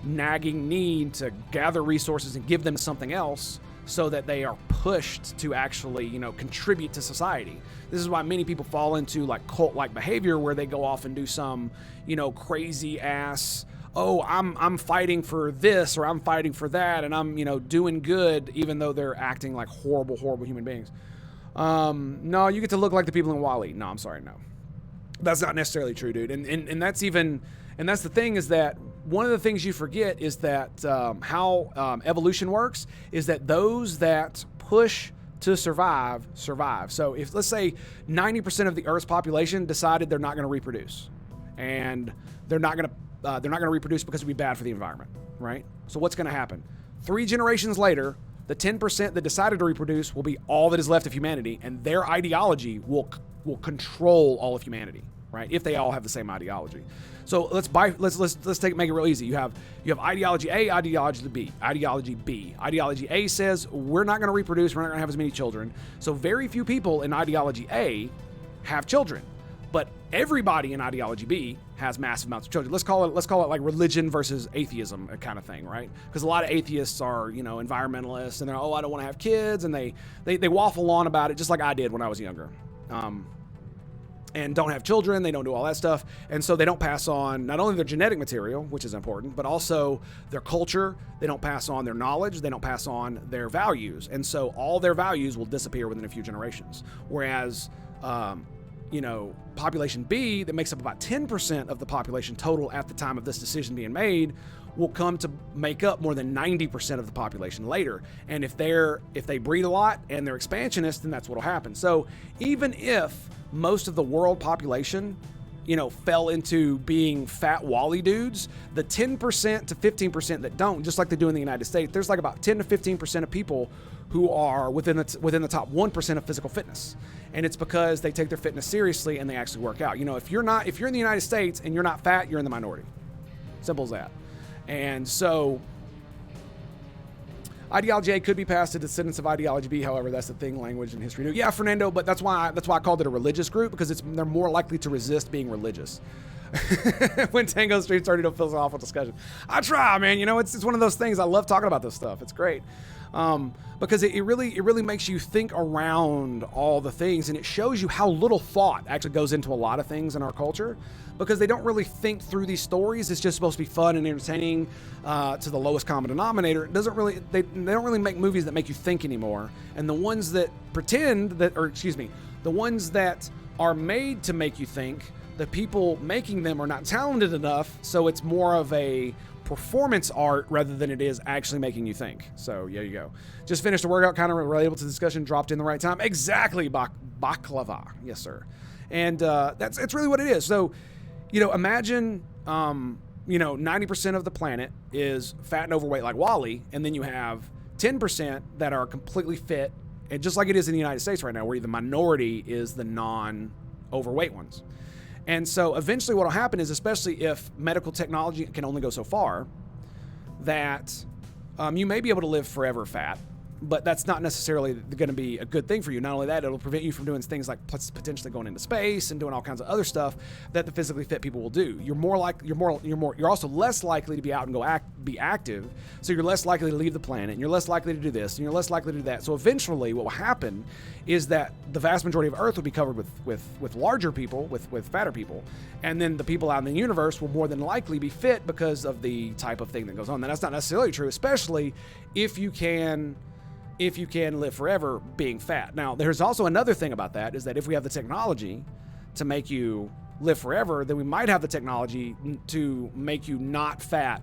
nagging need to gather resources and give them something else, so that they are pushed to actually, you know, contribute to society. This is why many people fall into like cult-like behavior where they go off and do some, you know, crazy ass, oh, I'm fighting for this or I'm fighting for that, and I'm, you know, doing good even though they're acting like horrible human beings. No, you get to look like the people in WALL-E. No, I'm sorry, no. That's not necessarily true, dude. And that's the thing, is that one of the things you forget is that how evolution works is that those that push to survive. So if, let's say, 90% of the Earth's population decided they're not going to reproduce, and they're not going to reproduce because it'd be bad for the environment, right? So what's going to happen? 3 generations later, the 10% that decided to reproduce will be all that is left of humanity, and their ideology will control all of humanity, right? If they all have the same ideology. So let's make it real easy. You have ideology A, ideology B. Ideology A says we're not going to reproduce, we're not going to have as many children. So very few people in ideology A have children, but everybody in ideology B has massive amounts of children. Let's call it like religion versus atheism kind of thing, right? Because a lot of atheists are, you know, environmentalists, and they're, oh, I don't want to have kids, and they waffle on about it just like I did when I was younger. And don't have children, they don't do all that stuff, and so they don't pass on not only their genetic material, which is important, but also their culture. They don't pass on their knowledge, they don't pass on their values, and so all their values will disappear within a few generations. Whereas, you know, population B, that makes up about 10% of the population total at the time of this decision being made, will come to make up more than 90% of the population later. And if they breed a lot and they're expansionist, then that's what'll happen. So even if most of the world population, you know, fell into being fat WALL-E dudes, the 10% to 15% that don't, just like they do in the United States, there's like about 10 to 15% of people who are within the top 1% of physical fitness. And it's because they take their fitness seriously and they actually work out. You know, if you're in the United States and you're not fat, you're in the minority. Simple as that. And so Ideology A could be passed to descendants of Ideology B. However, that's the thing, language and history. Yeah, Fernando, but that's why I called it a religious group, because they're more likely to resist being religious. When Tango Street started a philosophical discussion, I try, man. You know, it's one of those things. I love talking about this stuff. It's great. Because it really makes you think around all the things, and it shows you how little thought actually goes into a lot of things in our culture, because they don't really think through these stories. It's just supposed to be fun and entertaining to the lowest common denominator. It doesn't really, they don't really make movies that make you think anymore. And the ones that pretend that, or excuse me, the ones that are made to make you think, the people making them are not talented enough, so it's more of a performance art rather than it is actually making you think. So there you go. Just finished a workout, kind of relatable to the discussion, dropped in the right time. Exactly, baklava. Yes, sir. And it's really what it is. So, you know, imagine, 90% of the planet is fat and overweight like Wally, and then you have 10% that are completely fit, and just like it is in the United States right now, where the minority is the non-overweight ones. And so eventually what will happen is, especially if medical technology can only go so far, that you may be able to live forever fat, but that's not necessarily going to be a good thing for you. Not only that, it'll prevent you from doing things like potentially going into space and doing all kinds of other stuff that the physically fit people will do. You're also less likely to be out and be active. So you're less likely to leave the planet, and you're less likely to do this, and you're less likely to do that. So eventually what will happen is that the vast majority of Earth will be covered with larger people, with fatter people. And then the people out in the universe will more than likely be fit because of the type of thing that goes on. Now, that's not necessarily true, especially if you can live forever being fat. Now, there's also another thing about that, is that if we have the technology to make you live forever, then we might have the technology to make you not fat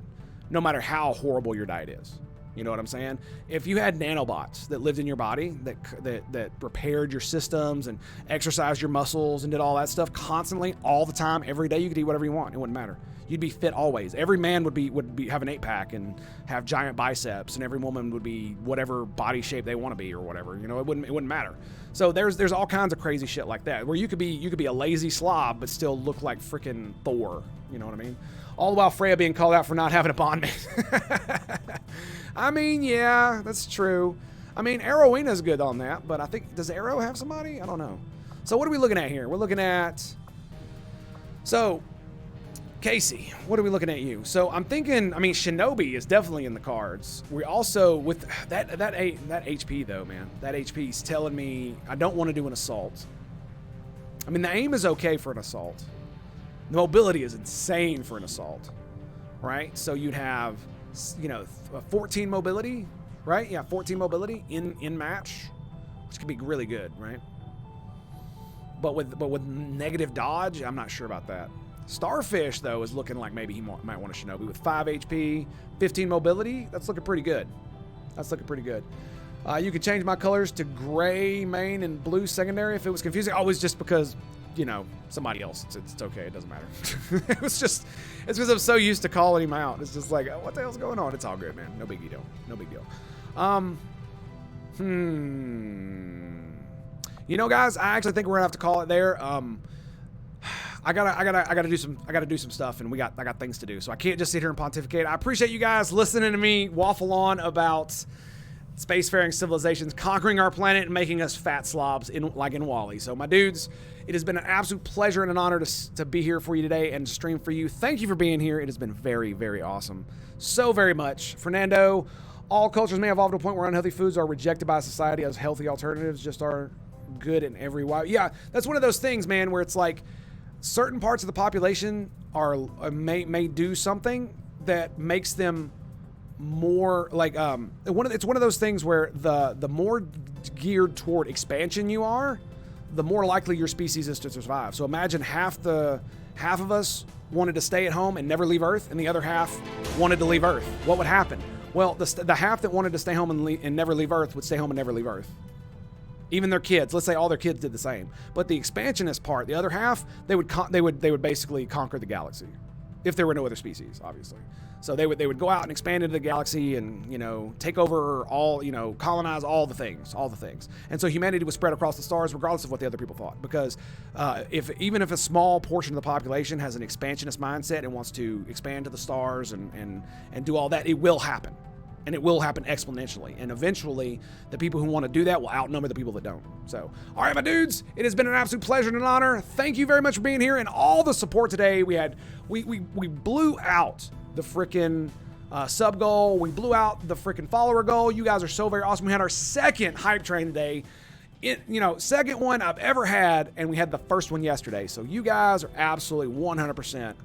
no matter how horrible your diet is. You know what I'm saying? If you had nanobots that lived in your body, that repaired your systems and exercised your muscles and did all that stuff constantly, all the time, every day, you could eat whatever you want. It wouldn't matter. You'd be fit always. Every man would have an 8-pack and have giant biceps, and every woman would be whatever body shape they want to be or whatever. You know, it wouldn't matter. So there's all kinds of crazy shit like that, where you could be a lazy slob but still look like freaking Thor. You know what I mean? All the while Freya being called out for not having a bond mate. I mean, yeah, that's true. I mean, Arrowina's good on that, but I think, does Arrow have somebody? I don't know. So what are we looking at here? We're looking at, so Casey, what are we looking at you? So I'm thinking, I mean, Shinobi is definitely in the cards. We also, with that HP though, man, that HP is telling me I don't want to do an assault. I mean, the aim is okay for an assault. The mobility is insane for an assault, right? So you'd have, 14 mobility, right? Yeah, 14 mobility in match, which could be really good, right? But with negative dodge, I'm not sure about that. Starfish, though, is looking like maybe he might want a Shinobi with 5 HP, 15 mobility. That's looking pretty good. You could change my colors to gray main and blue secondary if it was confusing. Always just because, somebody else. It's okay. It doesn't matter. It's because I'm so used to calling him out. It's just like, what the hell's going on? It's all good, man. No big deal. Guys, I actually think we're gonna have to call it there. I gotta do some stuff, and I got things to do, so I can't just sit here and pontificate. I appreciate you guys listening to me waffle on about spacefaring civilizations conquering our planet and making us fat slobs like in Wall-E. So my dudes, it has been an absolute pleasure and an honor to be here for you today and to stream for you. Thank you for being here. It has been very, very awesome. So very much. Fernando, all cultures may evolve to a point where unhealthy foods are rejected by society as healthy alternatives just are good in every way. Yeah, that's one of those things, man, where it's like certain parts of the population may do something that makes them more like it's one of those things where the more geared toward expansion you are, the more likely your species is to survive. So imagine half of us wanted to stay at home and never leave Earth, and the other half wanted to leave Earth. What would happen? Well, the half that wanted to stay home and never leave Earth would stay home and never leave Earth. Even their kids, let's say all their kids did the same. But the expansionist part, the other half, they would basically conquer the galaxy. if there were no other species, obviously. So they would go out and expand into the galaxy and, you know, take over all, you know, colonize all the things. And so humanity was spread across the stars regardless of what the other people thought. Because even if a small portion of the population has an expansionist mindset and wants to expand to the stars and do all that, it will happen. And it will happen exponentially. And eventually, the people who want to do that will outnumber the people that don't. So, all right, my dudes, it has been an absolute pleasure and an honor. Thank you very much for being here and all the support today. We blew out the freaking sub goal. We blew out the freaking follower goal. You guys are so very awesome. We had our second hype train today. Second one I've ever had, and we had the first one yesterday. So you guys are absolutely 100%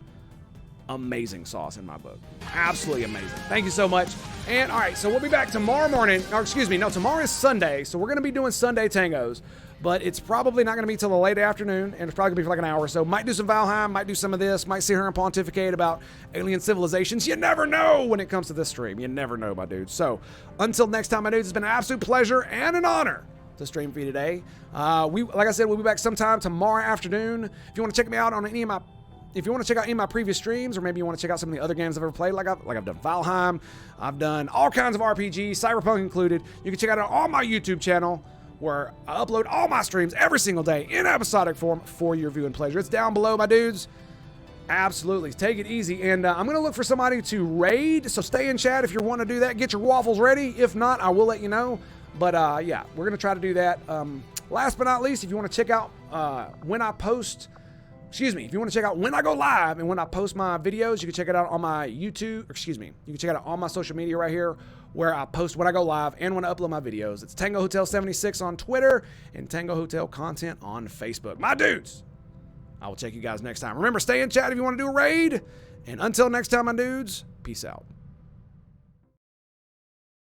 amazing sauce in my book. Absolutely amazing. Thank you so much. And all right, so we'll be back tomorrow morning. Or excuse me, no, tomorrow is Sunday. So we're going to be doing Sunday tangos, but it's probably not going to be till the late afternoon, and it's probably going to be for like an hour or so. Might do some Valheim, might do some of this, might sit here and pontificate about alien civilizations. You never know when it comes to this stream. You never know, my dudes. So until next time, my dudes, it's been an absolute pleasure and an honor to stream for you today. Like I said, we'll be back sometime tomorrow afternoon. If you want to check me out on if you want to check out any of my previous streams, or maybe you want to check out some of the other games I've ever played, like I've done Valheim, I've done all kinds of RPGs, Cyberpunk included. You can check out on my YouTube channel, where I upload all my streams every single day in episodic form for your viewing pleasure. It's down below, my dudes. Absolutely. Take it easy. And I'm going to look for somebody to raid, so stay in chat if you want to do that. Get your waffles ready. If not, I will let you know. But yeah, we're going to try to do that. Last but not least, if you want to check out when I go live and when I post my videos, you can check it out on my YouTube, you can check it out on my social media right here, where I post when I go live and when I upload my videos. It's Tango Hotel 76 on Twitter and Tango Hotel Content on Facebook. My dudes, I will check you guys next time. Remember, stay in chat if you want to do a raid. And until next time, my dudes, peace out.